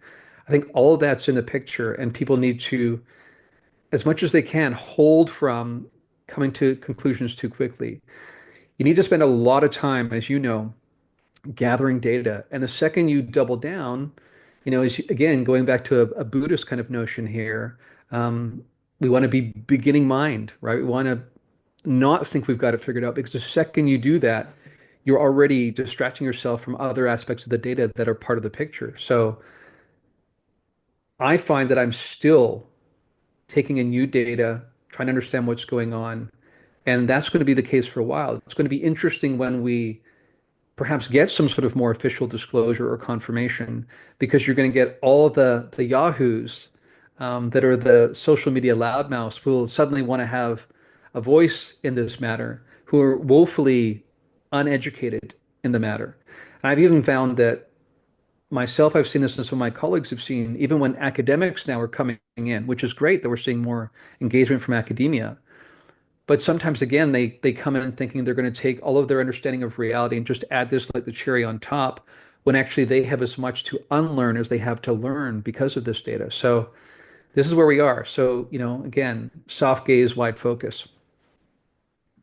I think all of that's in the picture, and people need to, as much as they can, hold from coming to conclusions too quickly. You need to spend a lot of time, as you know, gathering data. And the second you double down, is again going back to a Buddhist kind of notion here. Um, we want to be beginning mind, right? We want to not think we've got it figured out because the second you do that, you're already distracting yourself from other aspects of the data that are part of the picture. So I find that I'm still taking in new data, trying to understand what's going on. And that's going to be the case for a while. It's going to be interesting when we perhaps get some sort of more official disclosure or confirmation, because you're going to get all the yahoos that are the social media loudmouths who will suddenly want to have a voice in this matter, who are woefully uneducated in the matter. And I've even found that myself, I've seen this, and some of my colleagues have seen, even when academics now are coming in, which is great that we're seeing more engagement from academia. But sometimes again, they come in thinking they're going to take all of their understanding of reality and just add this like the cherry on top, when actually they have as much to unlearn as they have to learn because of this data. So this is where we are. So, again, soft gaze, wide focus.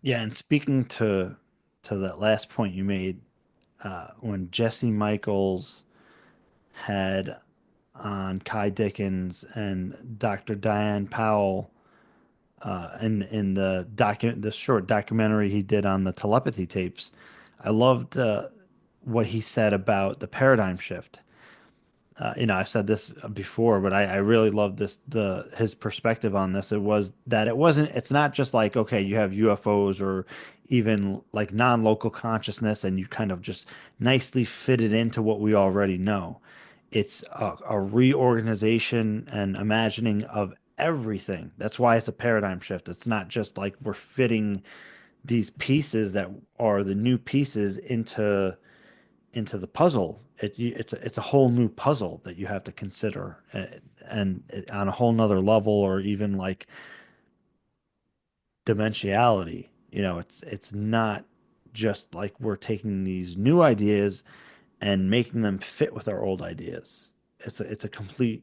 Yeah, and speaking to that last point you made, when Jesse Michaels had on Kai Dickens and Dr. Diane Powell in the short documentary he did on the telepathy tapes, I loved what he said about the paradigm shift. I've said this before, but I really love his perspective on this. It was that it's not just like, okay, you have UFOs or even like non-local consciousness and you kind of just nicely fit it into what we already know. It's a reorganization and imagining of everything. That's why it's a paradigm shift. It's not just like we're fitting these pieces that are the new pieces into the puzzle. It's a whole new puzzle that you have to consider, on a whole nother level, or even like dimensionality. It's not just like we're taking these new ideas and making them fit with our old ideas. It's a complete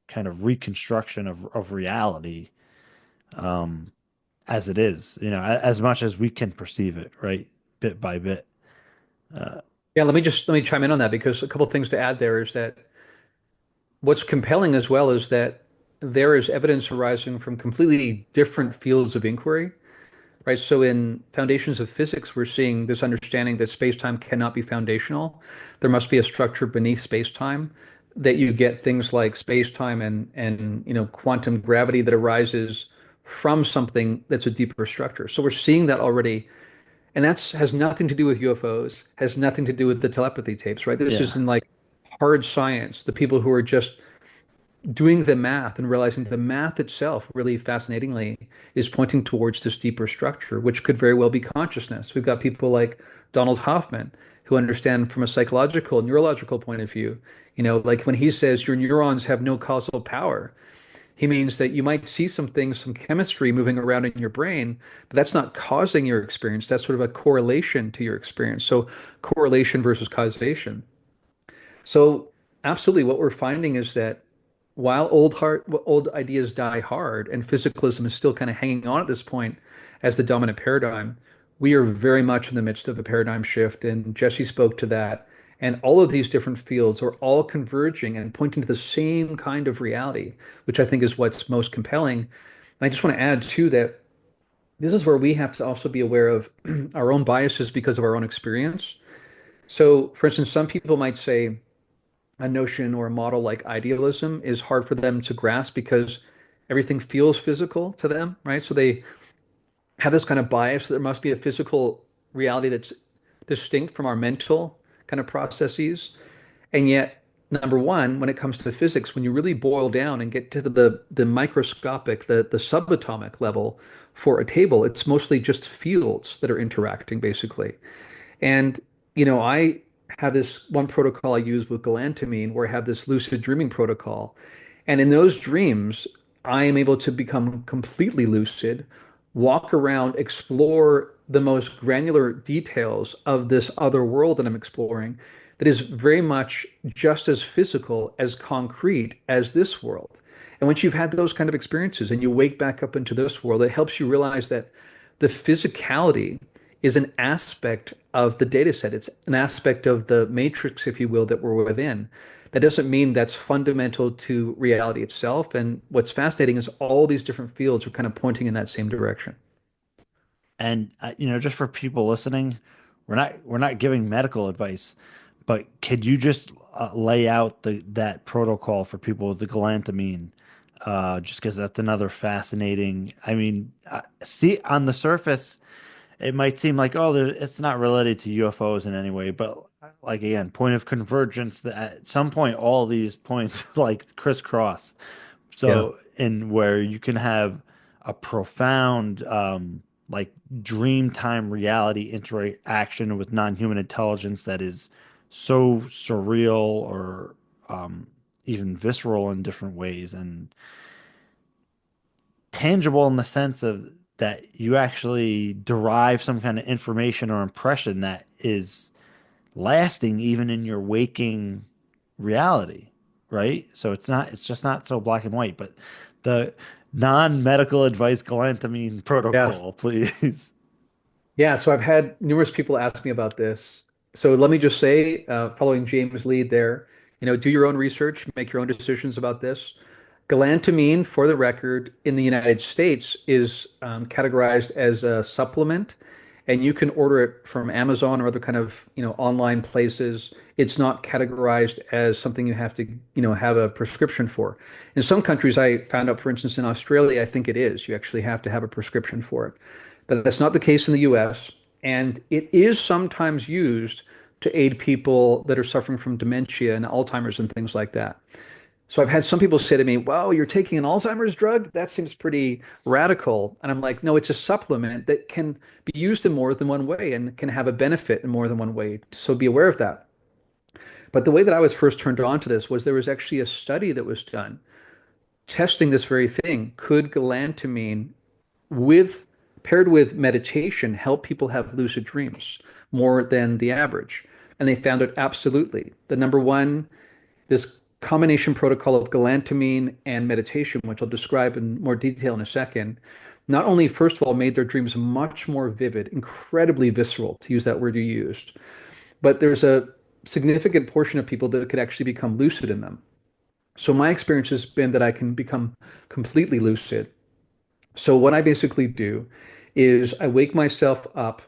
kind of reconstruction of reality, um, as it is, as much as we can perceive it, right, bit by bit. Uh, Yeah, let me chime in on that because a couple things to add there is that what's compelling as well is that there is evidence arising from completely different fields of inquiry, right? So in foundations of physics, we're seeing this understanding that space-time cannot be foundational. There must be a structure beneath space-time that you get things like space-time and quantum gravity that arises from something that's a deeper structure. So we're seeing that already. And that's has nothing to do with UFOs, has nothing to do with the telepathy tapes, right? This is yeah. in like hard science, the people who are just doing the math and realizing the math itself, really fascinatingly, is pointing towards this deeper structure, which could very well be consciousness. We've got people like Donald Hoffman who understand from a psychological, neurological point of view, like when he says your neurons have no causal power, he means that you might see some things, some chemistry moving around in your brain, but that's not causing your experience. That's sort of a correlation to your experience. So correlation versus causation. So absolutely, what we're finding is that while old ideas die hard and physicalism is still kind of hanging on at this point as the dominant paradigm, we are very much in the midst of a paradigm shift. And Jesse spoke to that. And all of these different fields are all converging and pointing to the same kind of reality, which I think is what's most compelling. And I just want to add too that this is where we have to also be aware of our own biases because of our own experience. So, for instance, some people might say, a notion or a model like idealism is hard for them to grasp because everything feels physical to them, right? So they have this kind of bias that there must be a physical reality that's distinct from our mental kind of processes. And yet, number one, when it comes to physics, when you really boil down and get to the microscopic, the subatomic level for a table, it's mostly just fields that are interacting, basically. And, I have this one protocol I use with galantamine where I have this lucid dreaming protocol. And in those dreams, I am able to become completely lucid, walk around, explore the most granular details of this other world that I'm exploring that is very much just as physical, as concrete as this world. And once you've had those kind of experiences and you wake back up into this world, it helps you realize that the physicality is an aspect of the data set. It's an aspect of the matrix, if you will, that we're within. That doesn't mean that's fundamental to reality itself. And what's fascinating is all these different fields are kind of pointing in that same direction. And just for people listening, we're not giving medical advice, but could you just lay out that protocol for people with the galantamine? Just because that's another fascinating. I mean, see, on the surface, it might seem like, oh, it's not related to UFOs in any way, but like again, point of convergence. That at some point, all these points like crisscross. Yeah. So, in where you can have a profound, like dream time reality interaction with non-human intelligence that is so surreal or um, even visceral in different ways and tangible in the sense of that you actually derive some kind of information or impression that is lasting even in your waking reality, right? So it's just not so black and white, but the non-medical advice galantamine Yes. protocol, please. Yeah, so I've had numerous people ask me about this. So let me just say, following James' lead there, do your own research, make your own decisions about this. Galantamine, for the record, in the United States is categorized as a supplement, and you can order it from Amazon or other kind of, online places. It's not categorized as something you have to, have a prescription for. In some countries, I found out, for instance, in Australia, I think it is. You actually have to have a prescription for it. But that's not the case in the US, and it is sometimes used to aid people that are suffering from dementia and Alzheimer's and things like that. So I've had some people say to me, "Wow, you're taking an Alzheimer's drug? That seems pretty radical." And I'm like, "No, it's a supplement that can be used in more than one way and can have a benefit in more than one way. So be aware of that." But the way that I was first turned on to this was there was actually a study that was done testing this very thing. Could galantamine with paired with meditation help people have lucid dreams more than the average? And they found it absolutely. The number one, this combination protocol of galantamine and meditation, which I'll describe in more detail in a second, not only, first of all, made their dreams much more vivid, incredibly visceral, to use that word you used, but there's a significant portion of people that could actually become lucid in them. So my experience has been that I can become completely lucid. So what I basically do is I wake myself up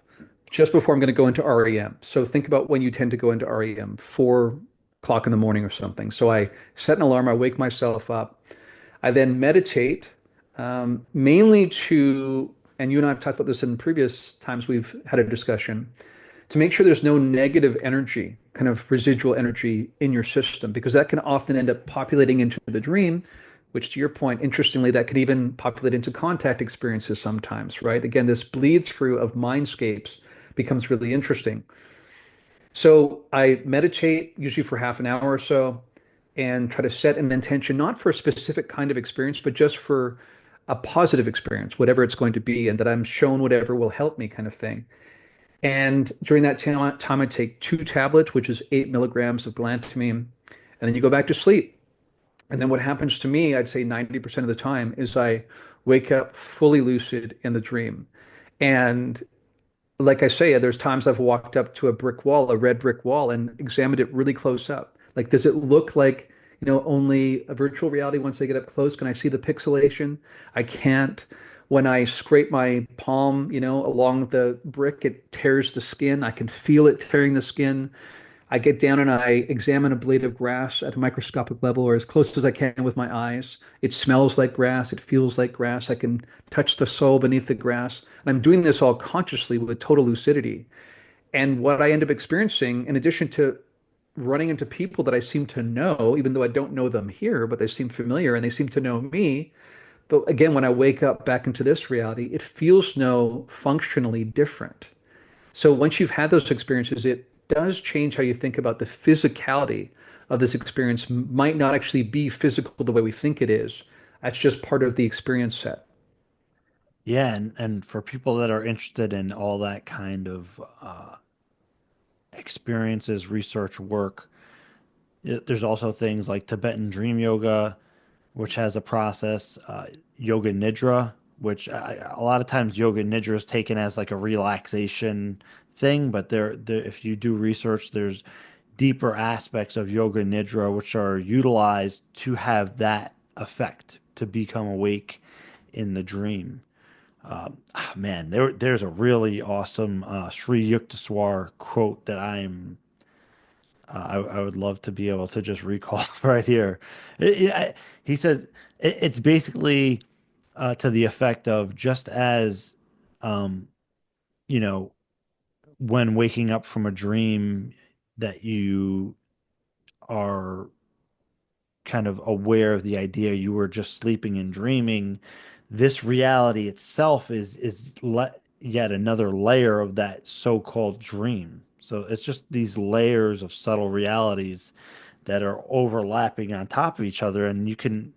just before I'm going to go into REM. So think about when you tend to go into REM, 4 o'clock in the morning or something. So I set an alarm, I wake myself up. I then meditate, mainly to, and you and I have talked about this in previous times we've had a discussion, to make sure there's no negative energy, kind of residual energy in your system, because that can often end up populating into the dream, which to your point, interestingly, that can even populate into contact experiences sometimes, right? Again, this bleed through of mindscapes becomes really interesting. So I meditate usually for half an hour or so and try to set an intention, not for a specific kind of experience, but just for a positive experience, whatever it's going to be, and that I'm shown whatever will help me kind of thing. And during that time, I take 2 tablets, which is 8 milligrams of galantamine, and then you go back to sleep. And then what happens to me, I'd say 90% of the time, is I wake up fully lucid in the dream. And like I say, there's times I've walked up to a brick wall, a red brick wall, and examined it really close up. Like, does it look like, only a virtual reality once I get up close? Can I see the pixelation? I can't. When I scrape my palm, along the brick, it tears the skin. I can feel it tearing the skin. I get down and I examine a blade of grass at a microscopic level or as close as I can with my eyes. It smells like grass. It feels like grass. I can touch the soil beneath the grass. And I'm doing this all consciously with total lucidity. And what I end up experiencing, in addition to running into people that I seem to know, even though I don't know them here, but they seem familiar and they seem to know me. But again, when I wake up back into this reality, it feels no functionally different. So once you've had those experiences, it does change how you think about the physicality of this experience. Might not actually be physical the way we think it is. That's just part of the experience set. Yeah, and for people that are interested in all that kind of experiences, research work, there's also things like Tibetan Dream Yoga, which has a process, Yoga Nidra, which a lot of times Yoga Nidra is taken as like a relaxation thing, but if you do research, there's deeper aspects of Yoga Nidra which are utilized to have that effect, to become awake in the dream. Man, there's a really awesome Sri Yukteswar quote that I would love to be able to just recall right here. He says it's basically to the effect of just as um, you know when waking up from a dream that you are kind of aware of the idea you were just sleeping and dreaming, this reality itself is yet another layer of that so-called dream. So it's just these layers of subtle realities that are overlapping on top of each other, and you can,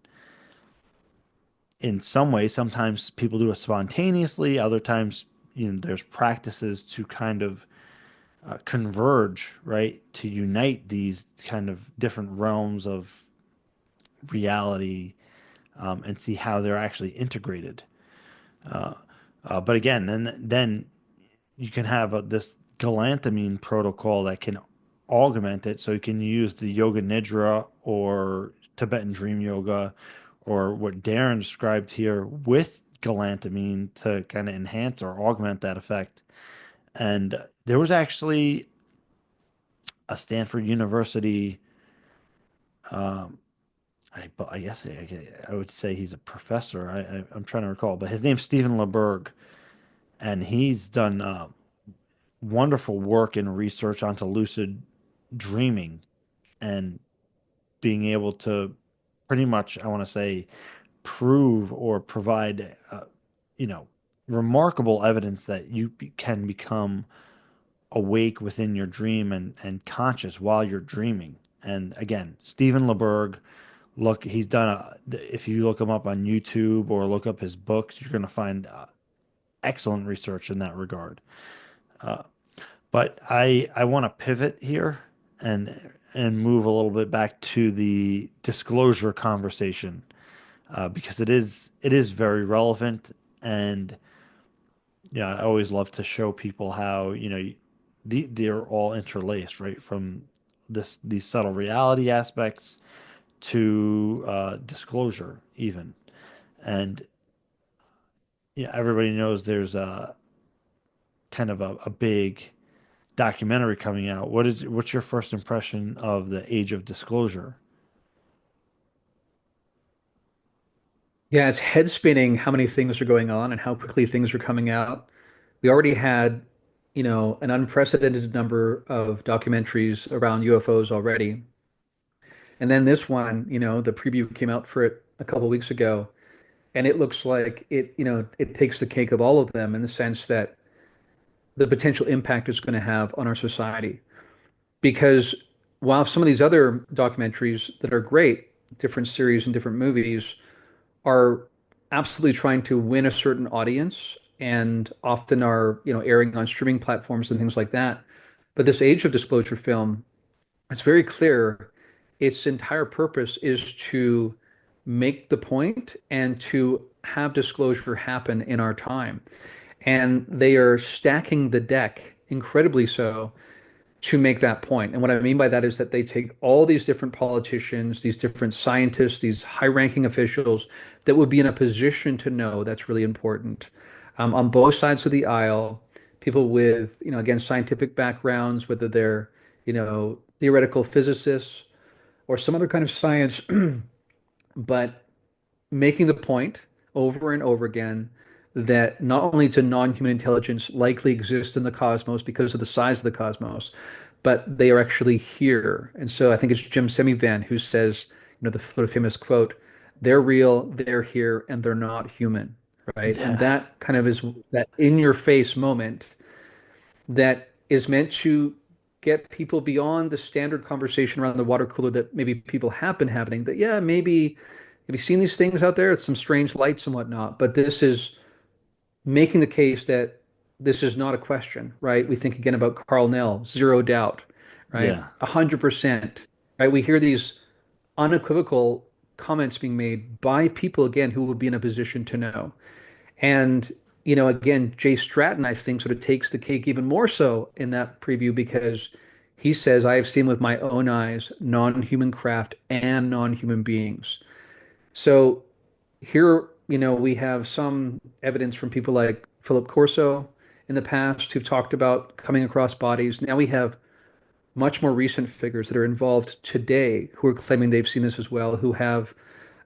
in some ways, sometimes people do it spontaneously, other times, there's practices to kind of converge, right? To unite these kind of different realms of reality, and see how they're actually integrated. Uh, but again, then you can have this galantamine protocol that can augment it. So you can use the yoga nidra or Tibetan dream yoga or what Darren described here with galantamine to kind of enhance or augment that effect. And there was actually a Stanford University, um, I guess I would say he's a professor. I'm trying to recall, but his name's Stephen LeBerg, and he's done wonderful work and research onto lucid dreaming and being able to pretty much, I want to say, prove or provide, you know, remarkable evidence that can become awake within your dream and conscious while you're dreaming. And again, Stephen LeBerg, look, he's done if you look him up on YouTube or look up his books, you're going to find excellent research in that regard. Uh, But I want to pivot here and move a little bit back to the disclosure conversation, because it is very relevant, and yeah, I always love to show people how, they're all interlaced, right? From these subtle reality aspects to disclosure even. And yeah, everybody knows there's a kind of a big documentary coming out. What's your first impression of the Age of Disclosure? Yeah, it's head spinning how many things are going on and how quickly things are coming out. We already had, an unprecedented number of documentaries around UFOs already. And then this one, the preview came out for it a couple weeks ago, and it looks like it takes the cake of all of them in the sense that the potential impact it's going to have on our society. Because while some of these other documentaries that are great, different series and different movies, are absolutely trying to win a certain audience and often are, airing on streaming platforms and things like that. But this Age of Disclosure film, it's very clear its entire purpose is to make the point and to have disclosure happen in our time. And they are stacking the deck incredibly so to make that point. And what I mean by that is that they take all these different politicians, these different scientists, these high-ranking officials that would be in a position to know that's really important, on both sides of the aisle, people with, again, scientific backgrounds, whether they're, theoretical physicists or some other kind of science, but making the point over and over again that not only do non-human intelligence likely exist in the cosmos because of the size of the cosmos, but they are actually here. And so I think it's Jim Semivan who says, the sort of famous quote, they're real, they're here, and they're not human, right? And Yeah, that kind of is that in your face moment that is meant to get people beyond the standard conversation around the water cooler that maybe people have been having, that, yeah, maybe have you seen these things out there? It's some strange lights and whatnot, but this is making the case that this is not a question, right? We think again about Carl Nell, zero doubt, right? yeah, 100%, right? We hear these unequivocal comments being made by people again who would be in a position to know. And, again, Jay Stratton, I think, sort of takes the cake even more so in that preview because he says, I have seen with my own eyes non-human craft and non-human beings. So here, we have some evidence from people like Philip Corso in the past who've talked about coming across bodies. Now we have much more recent figures that are involved today who are claiming they've seen this as well, who have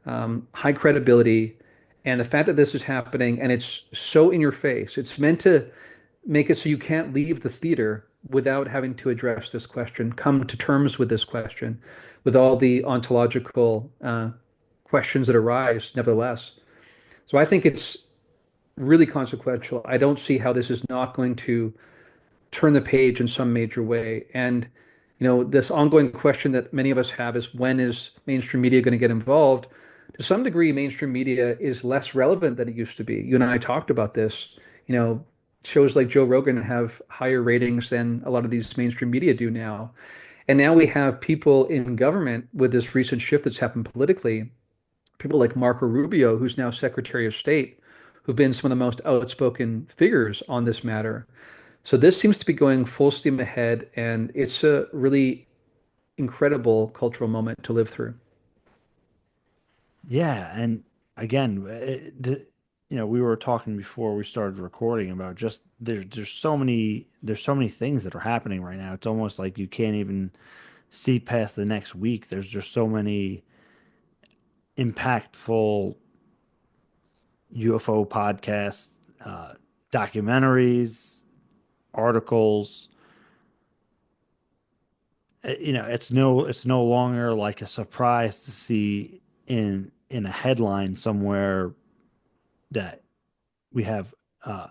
high credibility. And the fact that this is happening and it's so in your face, it's meant to make it so you can't leave the theater without having to address this question, come to terms with this question, with all the ontological questions that arise, nevertheless. So I think it's really consequential. I don't see how this is not going to turn the page in some major way. And, this ongoing question that many of us have is when is mainstream media going to get involved? To some degree, mainstream media is less relevant than it used to be. You and I talked about this. Shows like Joe Rogan have higher ratings than a lot of these mainstream media do now. And now we have people in government with this recent shift that's happened politically, people like Marco Rubio, who's now Secretary of State, who've been some of the most outspoken figures on this matter. So this seems to be going full steam ahead, and it's a really incredible cultural moment to live through. Yeah, and again, we were talking before we started recording about just there's so many things that are happening right now. It's almost like you can't even see past the next week. There's just so many impactful UFO podcasts, documentaries, articles. It's no longer like a surprise to see in a headline somewhere that we have uh,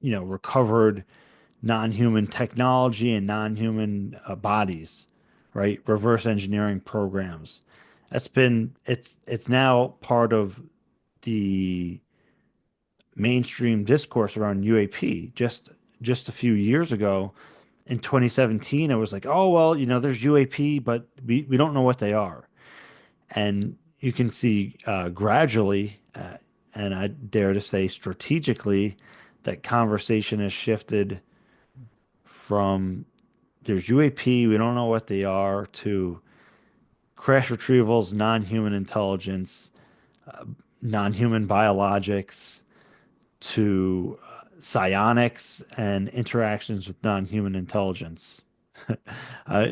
recovered non-human technology and non-human bodies, right? Reverse engineering programs. It's now part of the mainstream discourse around UAP. Just a few years ago, in 2017, it was like, oh well, there's UAP, but we don't know what they are. And you can see gradually, and I dare to say strategically, that conversation has shifted from there's UAP, we don't know what they are, to crash retrievals, non-human intelligence, non-human biologics, to psionics and interactions with non-human intelligence. uh,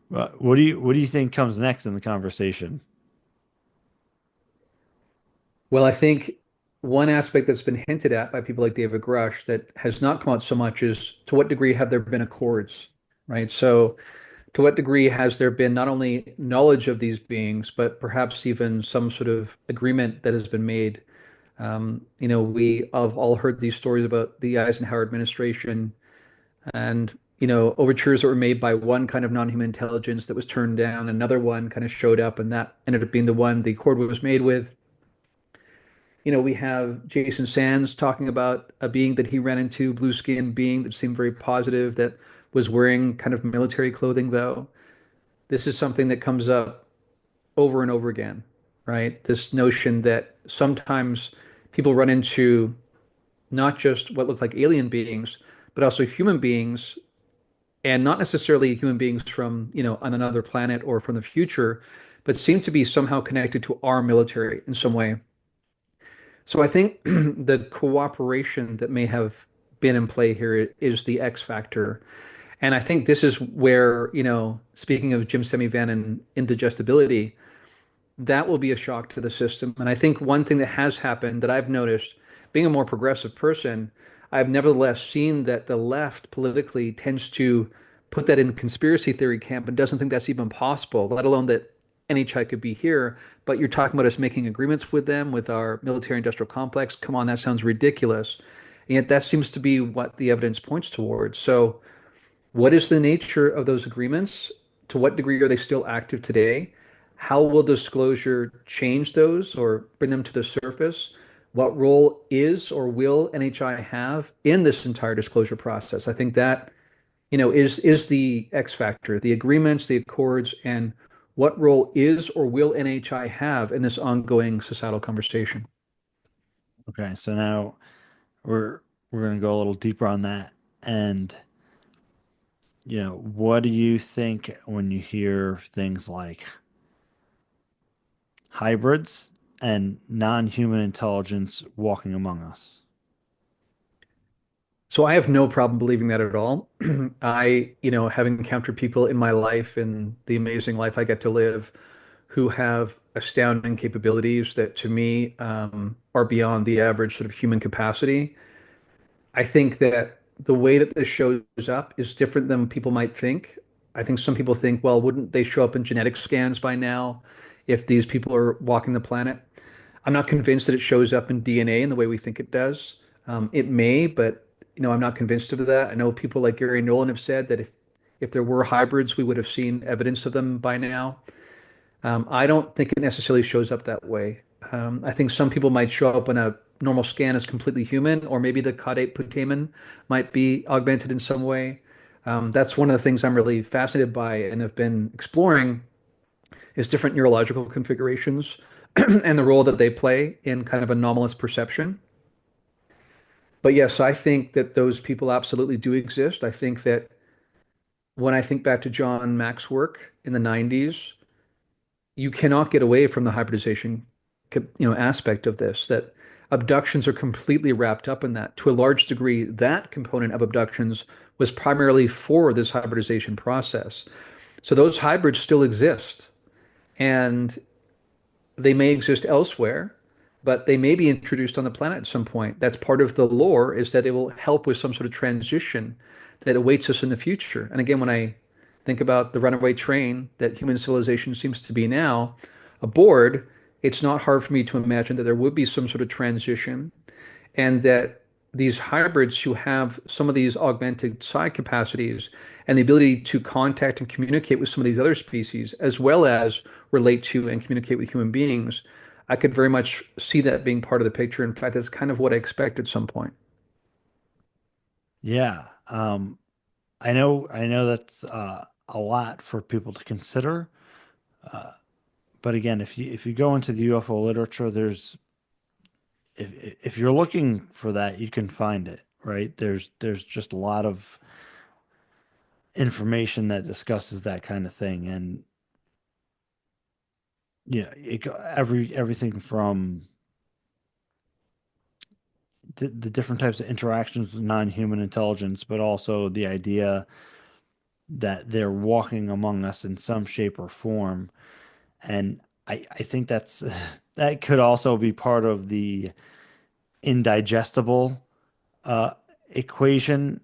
what do you think comes next in the conversation? Well, I think one aspect that's been hinted at by people like David Grush that has not come out so much is to what degree have there been accords, right? So, to what degree has there been not only knowledge of these beings, but perhaps even some sort of agreement that has been made? We have all heard these stories about the Eisenhower administration and, overtures that were made by one kind of non-human intelligence that was turned down, another one kind of showed up, and that ended up being the one the accord was made with. We have Jason Sands talking about a being that he ran into, blue skin being that seemed very positive, that was wearing kind of military clothing, though. This is something that comes up over and over again, right? This notion that sometimes people run into not just what look like alien beings, but also human beings, and not necessarily human beings from, on another planet or from the future, but seem to be somehow connected to our military in some way. So I think the cooperation that may have been in play here is the X factor. And I think this is where, speaking of Jim Semivan and indigestibility, that will be a shock to the system. And I think one thing that has happened that I've noticed, being a more progressive person, I've nevertheless seen that the left politically tends to put that in conspiracy theory camp and doesn't think that's even possible, let alone that NHI could be here. But you're talking about us making agreements with them, with our military industrial complex. Come on, that sounds ridiculous. And yet that seems to be what the evidence points towards. So, what is the nature of those agreements? To what degree are they still active today? How will disclosure change those or bring them to the surface? What role is or will NHI have in this entire disclosure process? I think that, is the X factor, the agreements, the accords, and what role is or will NHI have in this ongoing societal conversation? Okay, so now we're we're going to go a little deeper on that. And what do you think when you hear things like hybrids and non-human intelligence walking among us? So I have no problem believing that at all. Have encountered people in my life and the amazing life I get to live who have astounding capabilities that to me are beyond the average sort of human capacity. I think that the way that this shows up is different than people might think. I think some people think, well, wouldn't they show up in genetic scans by now if these people are walking the planet? I'm not convinced that it shows up in DNA in the way we think it does. It may, but I'm not convinced of that. I know people like Gary Nolan have said that if there were hybrids, we would have seen evidence of them by now. I don't think it necessarily shows up that way. I think some people might show up in a normal scan as completely human, or maybe the caudate putamen might be augmented in some way. That's one of the things I'm really fascinated by and have been exploring is different neurological configurations and the role that they play in kind of anomalous perception. But yes, I think that those people absolutely do exist. I think that when I think back to John Mack's work in the 90s, you cannot get away from the hybridization, aspect of this, that abductions are completely wrapped up in that. To a large degree, that component of abductions was primarily for this hybridization process. So those hybrids still exist. And they may exist elsewhere, but they may be introduced on the planet at some point. That's part of the lore is that it will help with some sort of transition that awaits us in the future. And again, when I think about the runaway train that human civilization seems to be now aboard, it's not hard for me to imagine that there would be some sort of transition and that these hybrids who have some of these augmented psi capacities and the ability to contact and communicate with some of these other species, as well as relate to and communicate with human beings, I could very much see that being part of the picture. In fact, that's kind of what I expect at some point. Yeah. I know that's a lot for people to consider. Uh, but again, if you go into the UFO literature, if you're looking for that, you can find it, right? There's just a lot of information that discusses that kind of thing, and yeah, everything from the different types of interactions with non-human intelligence, but also the idea that they're walking among us in some shape or form. And I think that's that could also be part of the indigestible uh, equation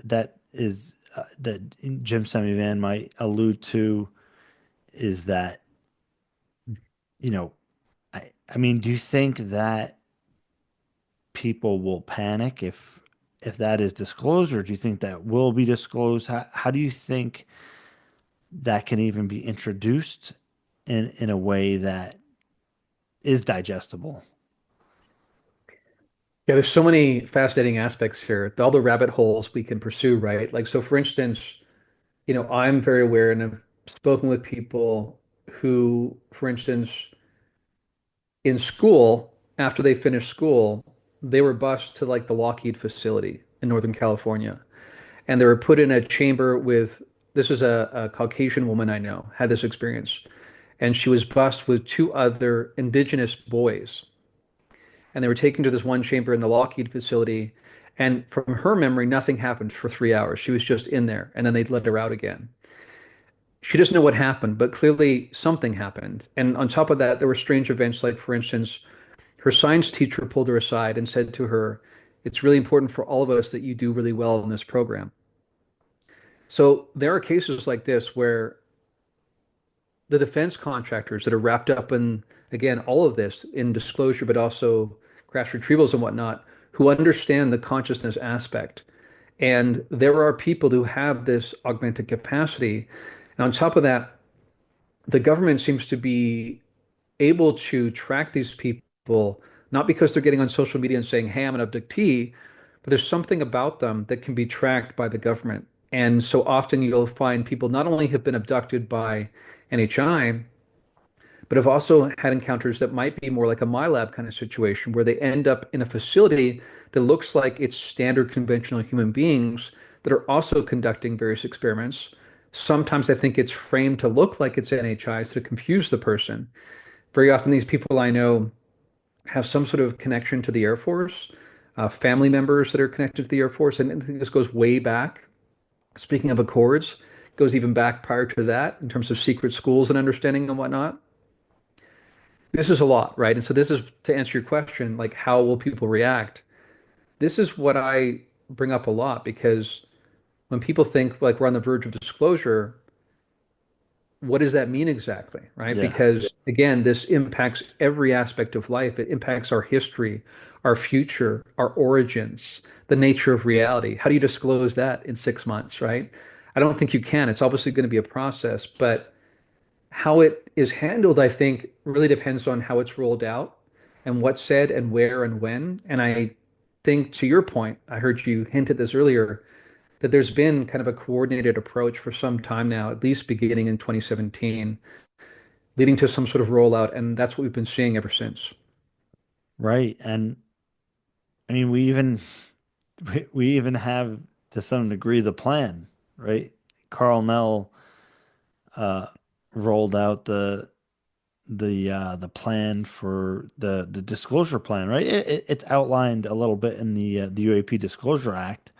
that Jim Semivan might allude to is that, you know, I mean, do you think that people will panic if that is disclosed, or do you think that will be disclosed? How do you think that can even be introduced in a way that is digestible? Yeah, there's so many fascinating aspects here. All the rabbit holes we can pursue, right? Like, so for instance, I'm very aware and I've spoken with people who, for instance, in school, after they finished school, they were bused to like the Lockheed facility in Northern California. And they were put in a chamber with this is a Caucasian woman I know had this experience. And she was bused with two other indigenous boys. And they were taken to this one chamber in the Lockheed facility. And from her memory, nothing happened for 3 hours. She was just in there, and then they'd let her out again. She doesn't know what happened, but clearly something happened. And on top of that, there were strange events, like, for instance, her science teacher pulled her aside and said to her, "It's really important for all of us that you do really well in this program." So there are cases like this where the defense contractors that are wrapped up in, again, all of this in disclosure, but also crash retrievals and whatnot, who understand the consciousness aspect. And there are people who have this augmented capacity. And on top of that, the government seems to be able to track these people, not because they're getting on social media and saying, "Hey, I'm an abductee," but there's something about them that can be tracked by the government. And so often you'll find people not only have been abducted by NHI, but have also had encounters that might be more like a MyLab kind of situation where they end up in a facility that looks like it's standard conventional human beings that are also conducting various experiments. Sometimes I think it's framed to look like it's NHI to confuse the person. Very often, these people I know have some sort of connection to the Air Force, family members that are connected to the Air Force, and I think this goes way back. Speaking of Accords, it goes even back prior to that in terms of secret schools and understanding and whatnot. This is a lot, right? And so this is to answer your question, like how will people react? This is what I bring up a lot because when people think like we're on the verge of disclosure, what does that mean exactly, right? Yeah. Because again, this impacts every aspect of life. It impacts our history, our future, our origins, the nature of reality. How do you disclose that in 6 months, right? I don't think you can. It's obviously going to be a process, but how it is handled, I think, really depends on how it's rolled out and what's said and where and when. And I think to your point, I heard you hint at this earlier, that there's been kind of a coordinated approach for some time now, at least beginning in 2017, leading to some sort of rollout, and that's what we've been seeing ever since. Right. And I mean, we even have to some degree the plan, right? Carl Nell uh rolled out the plan for the disclosure plan, right? It's outlined a little bit in the UAP Disclosure Act,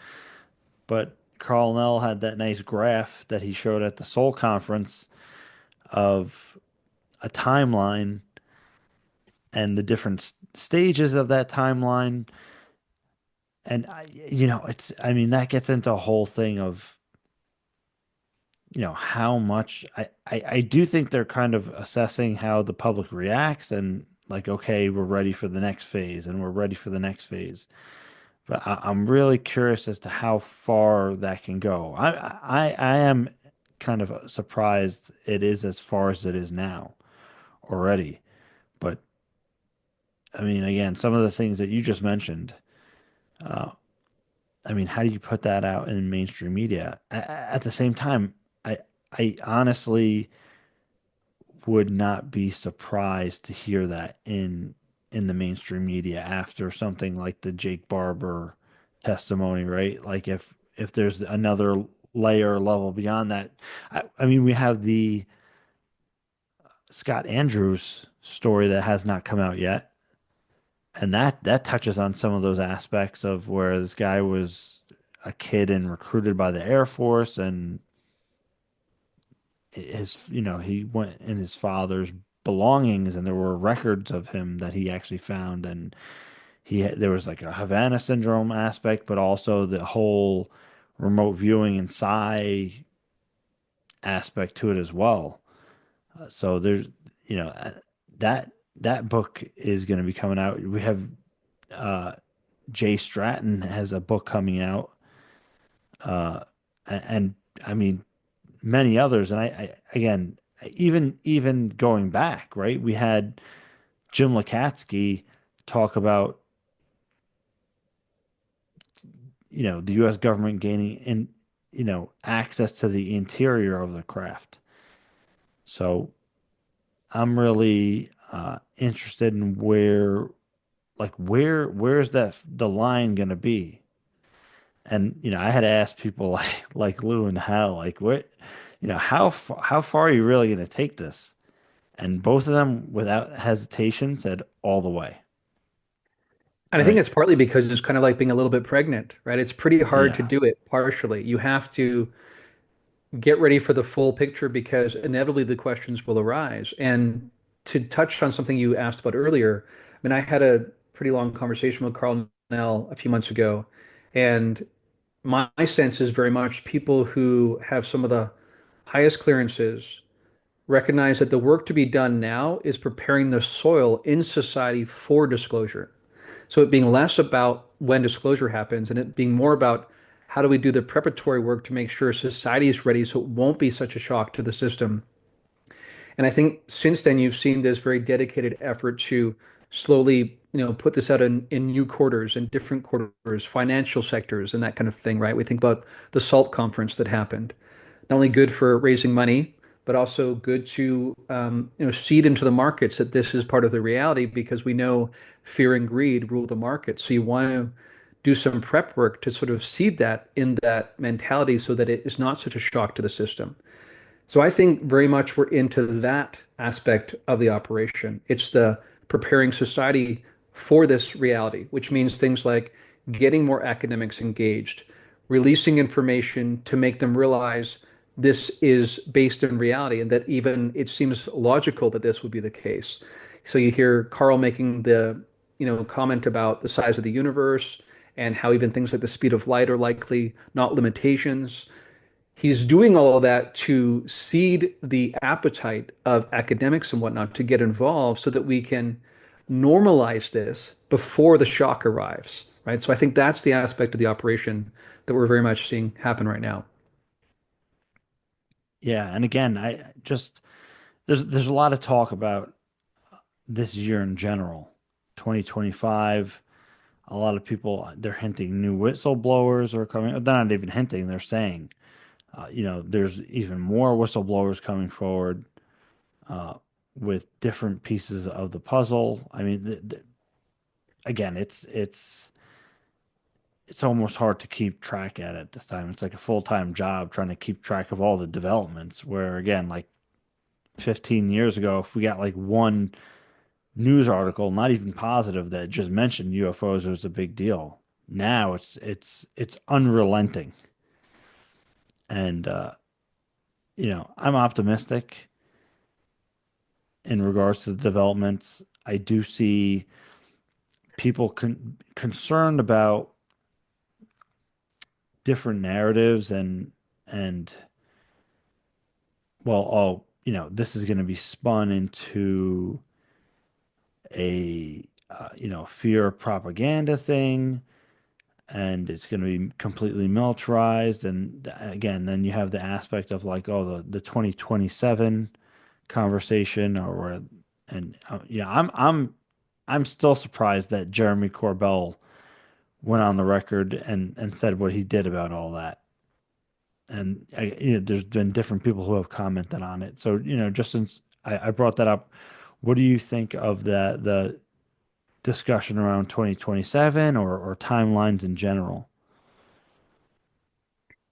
but Carl Nell had that nice graph that he showed at the Seoul conference of a timeline and the different stages of that timeline. And I mean, that gets into a whole thing of, how much I do think they're kind of assessing how the public reacts and like, okay, we're ready for the next phase and we're ready for the next phase. But I'm really curious as to how far that can go. I am kind of surprised it is as far as it is now already. But I mean, again, some of the things that you just mentioned, uh, I mean, how do you put that out in mainstream media? At the same time, I honestly would not be surprised to hear that in the mainstream media after something like the Jake Barber testimony, right? Like if there's another layer or level beyond that. I mean, we have the Scott Andrews story that has not come out yet, and that touches on some of those aspects of where this guy was a kid and recruited by the Air Force and he went in his father's belongings and there were records of him that he actually found and there was like a Havana syndrome aspect, but also the whole remote viewing and psi aspect to it as well. So there's, you know, uh, that book is going to be coming out. We have uh, Jay Stratton has a book coming out, uh, and I mean many others. And I again, even going back, right? We had Jim Lukatsky talk about, the U.S. government gaining access to the interior of the craft. So I'm really interested in where's the line gonna be? And I had to ask people like Lou and Hal, like what, how far are you really gonna take this? And both of them, without hesitation, said all the way. And I think Right? it's partly because it's kind of like being a little bit pregnant, right? It's pretty hard to Yeah. do it partially. You have to get ready for the full picture because inevitably the questions will arise. And to touch on something you asked about earlier, I mean, I had a pretty long conversation with Carl Nell a few months ago, and my sense is very much people who have some of the highest clearances recognize that the work to be done now is preparing the soil in society for disclosure. So it being less about when disclosure happens and it being more about how do we do the preparatory work to make sure society is ready so it won't be such a shock to the system. And I think since then you've seen this very dedicated effort to slowly, put this out in new quarters and different quarters, financial sectors and that kind of thing, right? We think about the SALT conference that happened. Not only good for raising money, but also good to seed into the markets that this is part of the reality because we know fear and greed rule the market. So you want to do some prep work to sort of seed that in that mentality so that it is not such a shock to the system. So I think very much we're into that aspect of the operation. It's the preparing society for this reality, which means things like getting more academics engaged, releasing information to make them realize this is based in reality and that even it seems logical that this would be the case. So you hear Carl making the, comment about the size of the universe and how even things like the speed of light are likely not limitations. He's doing all of that to seed the appetite of academics and whatnot to get involved so that we can normalize this before the shock arrives, right? So I think that's the aspect of the operation that we're very much seeing happen right now. Yeah. And again, I just there's a lot of talk about this year in general, 2025. a lot of people they're hinting new whistleblowers are coming. They're not even hinting, they're saying, there's even more whistleblowers coming forward uh, with different pieces of the puzzle. I mean, again, it's almost hard to keep track at this time. It's like a full-time job trying to keep track of all the developments. Where again, like 15 years ago, if we got like one news article, not even positive, that just mentioned UFOs, it was a big deal. Now it's unrelenting, and I'm optimistic in regards to the developments. I do see people concerned about different narratives and well, this is going to be spun into a fear propaganda thing, and it's going to be completely militarized. And again, then you have the aspect of like, oh, the 2027 conversation, and I'm still surprised that Jeremy Corbell went on the record and said what he did about all that. And there's been different people who have commented on it. So, just since I brought that up, what do you think of the discussion around 2027 or timelines in general?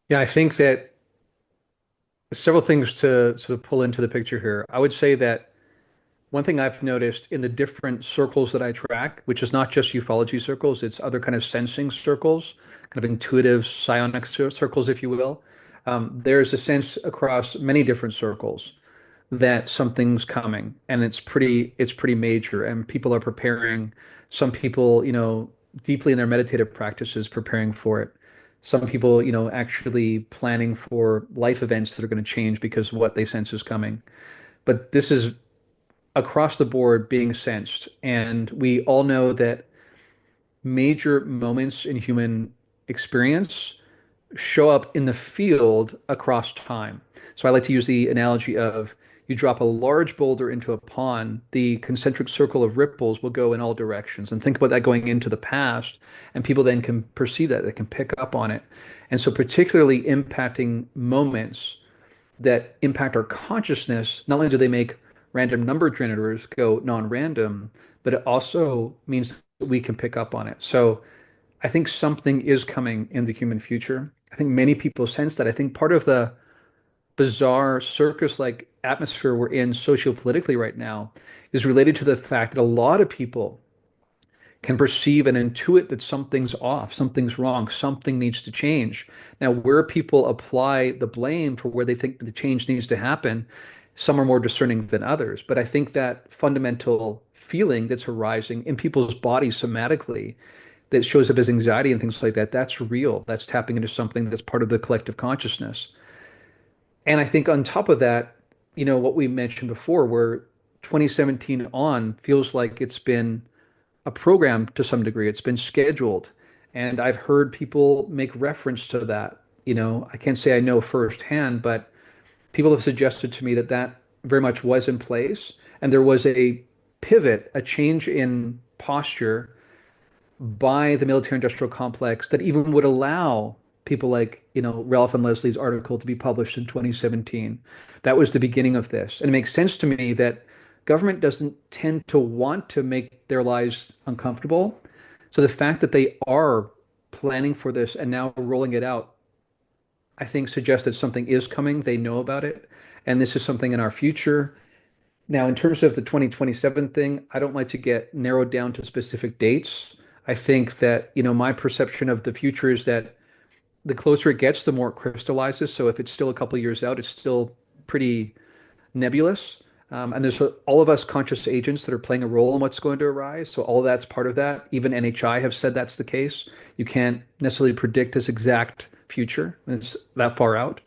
Yeah, I think that several things to sort of pull into the picture here. I would say that one thing I've noticed in the different circles that I track, which is not just ufology circles, it's other kind of sensing circles, kind of intuitive psionic circles, if you will. There's a sense across many different circles that something's coming, and it's pretty major, and people are preparing. Some people, deeply in their meditative practices, preparing for it. Some people, actually planning for life events that are going to change because of what they sense is coming. But this is across the board being sensed. And we all know that major moments in human experience show up in the field across time. So I like to use the analogy of you drop a large boulder into a pond, the concentric circle of ripples will go in all directions. And think about that going into the past, and people then can perceive that, they can pick up on it. And so, particularly impacting moments that impact our consciousness, not only do they make random number generators go non-random, but it also means that we can pick up on it. So I think something is coming in the human future. I think many people sense that. I think part of the bizarre circus-like atmosphere we're in sociopolitically right now is related to the fact that a lot of people can perceive and intuit that something's off, something's wrong, something needs to change. Now, where people apply the blame for where they think the change needs to happen, some are more discerning than others. But I think that fundamental feeling that's arising in people's bodies somatically that shows up as anxiety and things like that, that's real. That's tapping into something that's part of the collective consciousness. And I think on top of that, what we mentioned before, where 2017 on feels like it's been a program to some degree. It's been scheduled. And I've heard people make reference to that. I can't say I know firsthand, but people have suggested to me that that very much was in place. And there was a pivot, a change in posture by the military industrial complex that even would allow people like, Ralph and Leslie's article to be published in 2017. That was the beginning of this. And it makes sense to me that government doesn't tend to want to make their lives uncomfortable. So the fact that they are planning for this and now rolling it out, I think suggests that something is coming. They know about it. And this is something in our future. Now, in terms of the 2027 thing, I don't like to get narrowed down to specific dates. I think that, my perception of the future is that the closer it gets, the more it crystallizes. So if it's still a couple of years out, it's still pretty nebulous. And there's all of us conscious agents that are playing a role in what's going to arise. So all of that's part of that. Even NHI have said that's the case. You can't necessarily predict this exact future. It's that far out.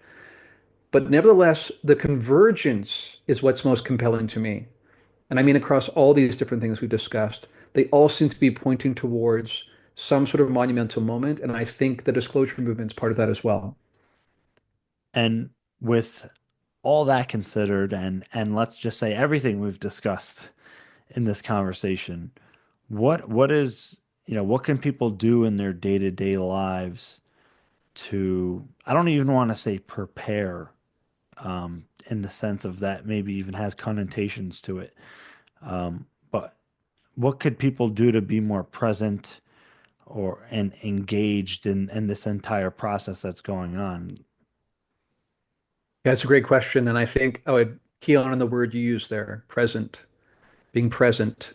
But nevertheless, the convergence is what's most compelling to me. And I mean, across all these different things we've discussed, they all seem to be pointing towards some sort of monumental moment. And I think the disclosure movement is part of that as well. And with all that considered, and let's just say everything we've discussed in this conversation, what is what can people do in their day-to-day lives to, I don't even want to say prepare, in the sense of that maybe even has connotations to it. But what could people do to be more present or and engaged in this entire process that's going on? Yeah, it's a great question. And I think I would key on the word you use there, present, being present.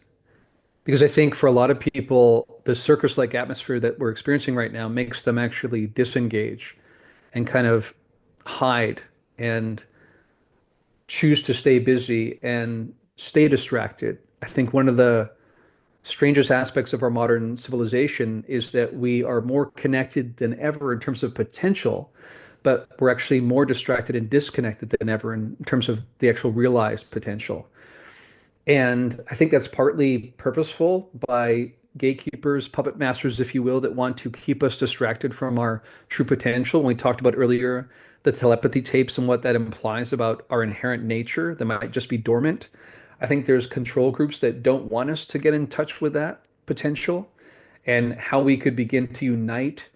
Because I think for a lot of people, the circus-like atmosphere that we're experiencing right now makes them actually disengage and kind of hide and choose to stay busy and stay distracted. I think one of the strangest aspects of our modern civilization is that we are more connected than ever in terms of potential, but we're actually more distracted and disconnected than ever in terms of the actual realized potential. And I think that's partly purposeful by gatekeepers, puppet masters, if you will, that want to keep us distracted from our true potential. When we talked about earlier the telepathy tapes and what that implies about our inherent nature that might just be dormant. I think there's control groups that don't want us to get in touch with that potential and how we could begin to unite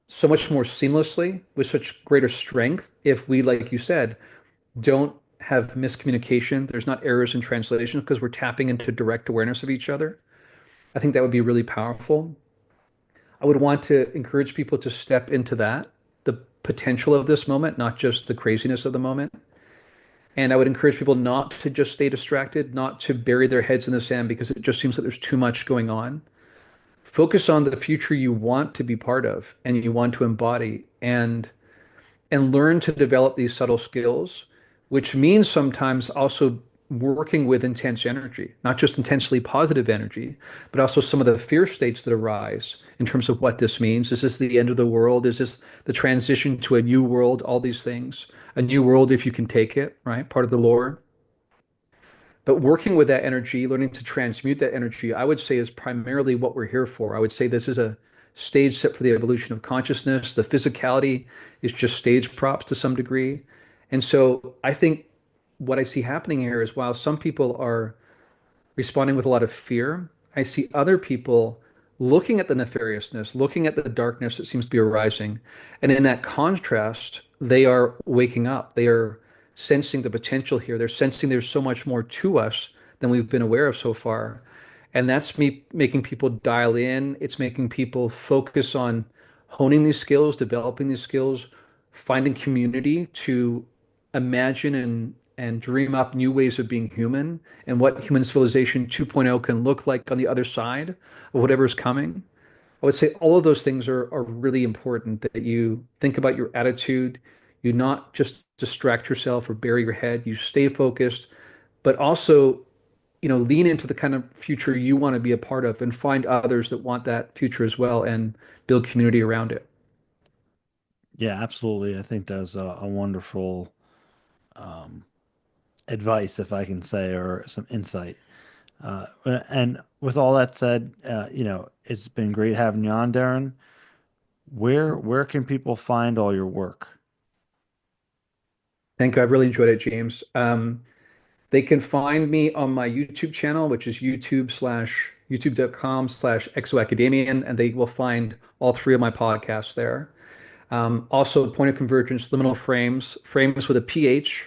so much more seamlessly with such greater strength if we, like you said, don't have miscommunication. There's not errors in translation because we're tapping into direct awareness of each other. I think that would be really powerful. I would want to encourage people to step into that, the potential of this moment, not just the craziness of the moment. And I would encourage people not to just stay distracted, not to bury their heads in the sand because it just seems that there's too much going on. Focus on the future you want to be part of and you want to embody and learn to develop these subtle skills, which means sometimes also working with intense energy, not just intensely positive energy, but also some of the fear states that arise in terms of what this means. Is this the end of the world? Is this the transition to a new world? All these things. A new world, if you can take it, right? Part of the lore. But working with that energy, learning to transmute that energy, I would say is primarily what we're here for. I would say this is a stage set for the evolution of consciousness. The physicality is just stage props to some degree. And so I think what I see happening here is while some people are responding with a lot of fear, I see other people looking at the nefariousness, looking at the darkness that seems to be arising. And in that contrast, they are waking up. They are sensing the potential here. They're sensing there's so much more to us than we've been aware of so far. And that's me making people dial in. It's making people focus on honing these skills, developing these skills, finding community to imagine and dream up new ways of being human and what human civilization 2.0 can look like on the other side of whatever's coming. I would say all of those things are really important that you think about your attitude. You not just distract yourself or bury your head. You stay focused, but also, lean into the kind of future you want to be a part of and find others that want that future as well and build community around it. Yeah, absolutely. I think that's a wonderful um, advice, if I can say, or some insight. And with all that said, it's been great having you on, Darren. Where can people find all your work? Thank you. I've really enjoyed it, James. They can find me on my YouTube channel, which is youtube.com/exoacademian, and they will find all three of my podcasts there. Also, Point of Convergence, Liminal Frames, Frames with a PH,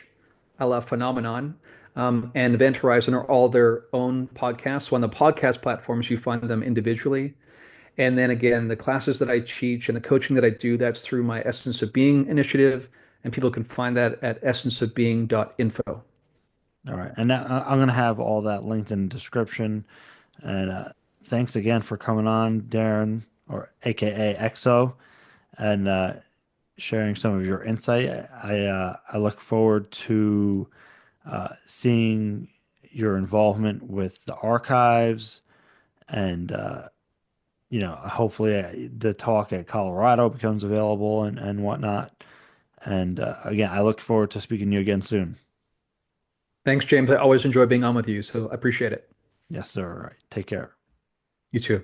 a la Phenomenon, and Event Horizon are all their own podcasts. So on the podcast platforms, you find them individually. And then again, the classes that I teach and the coaching that I do, that's through my Essence of Being initiative, and people can find that at essenceofbeing.info. All right. And I'm going to have all that linked in the description. And thanks again for coming on, Darren, or AKA XO, and sharing some of your insight. I look forward to seeing your involvement with the archives and hopefully the talk at Colorado becomes available and whatnot. And again, I look forward to speaking to you again soon. Thanks, James. I always enjoy being on with you, so I appreciate it. Yes, sir. All right. Take care. You too.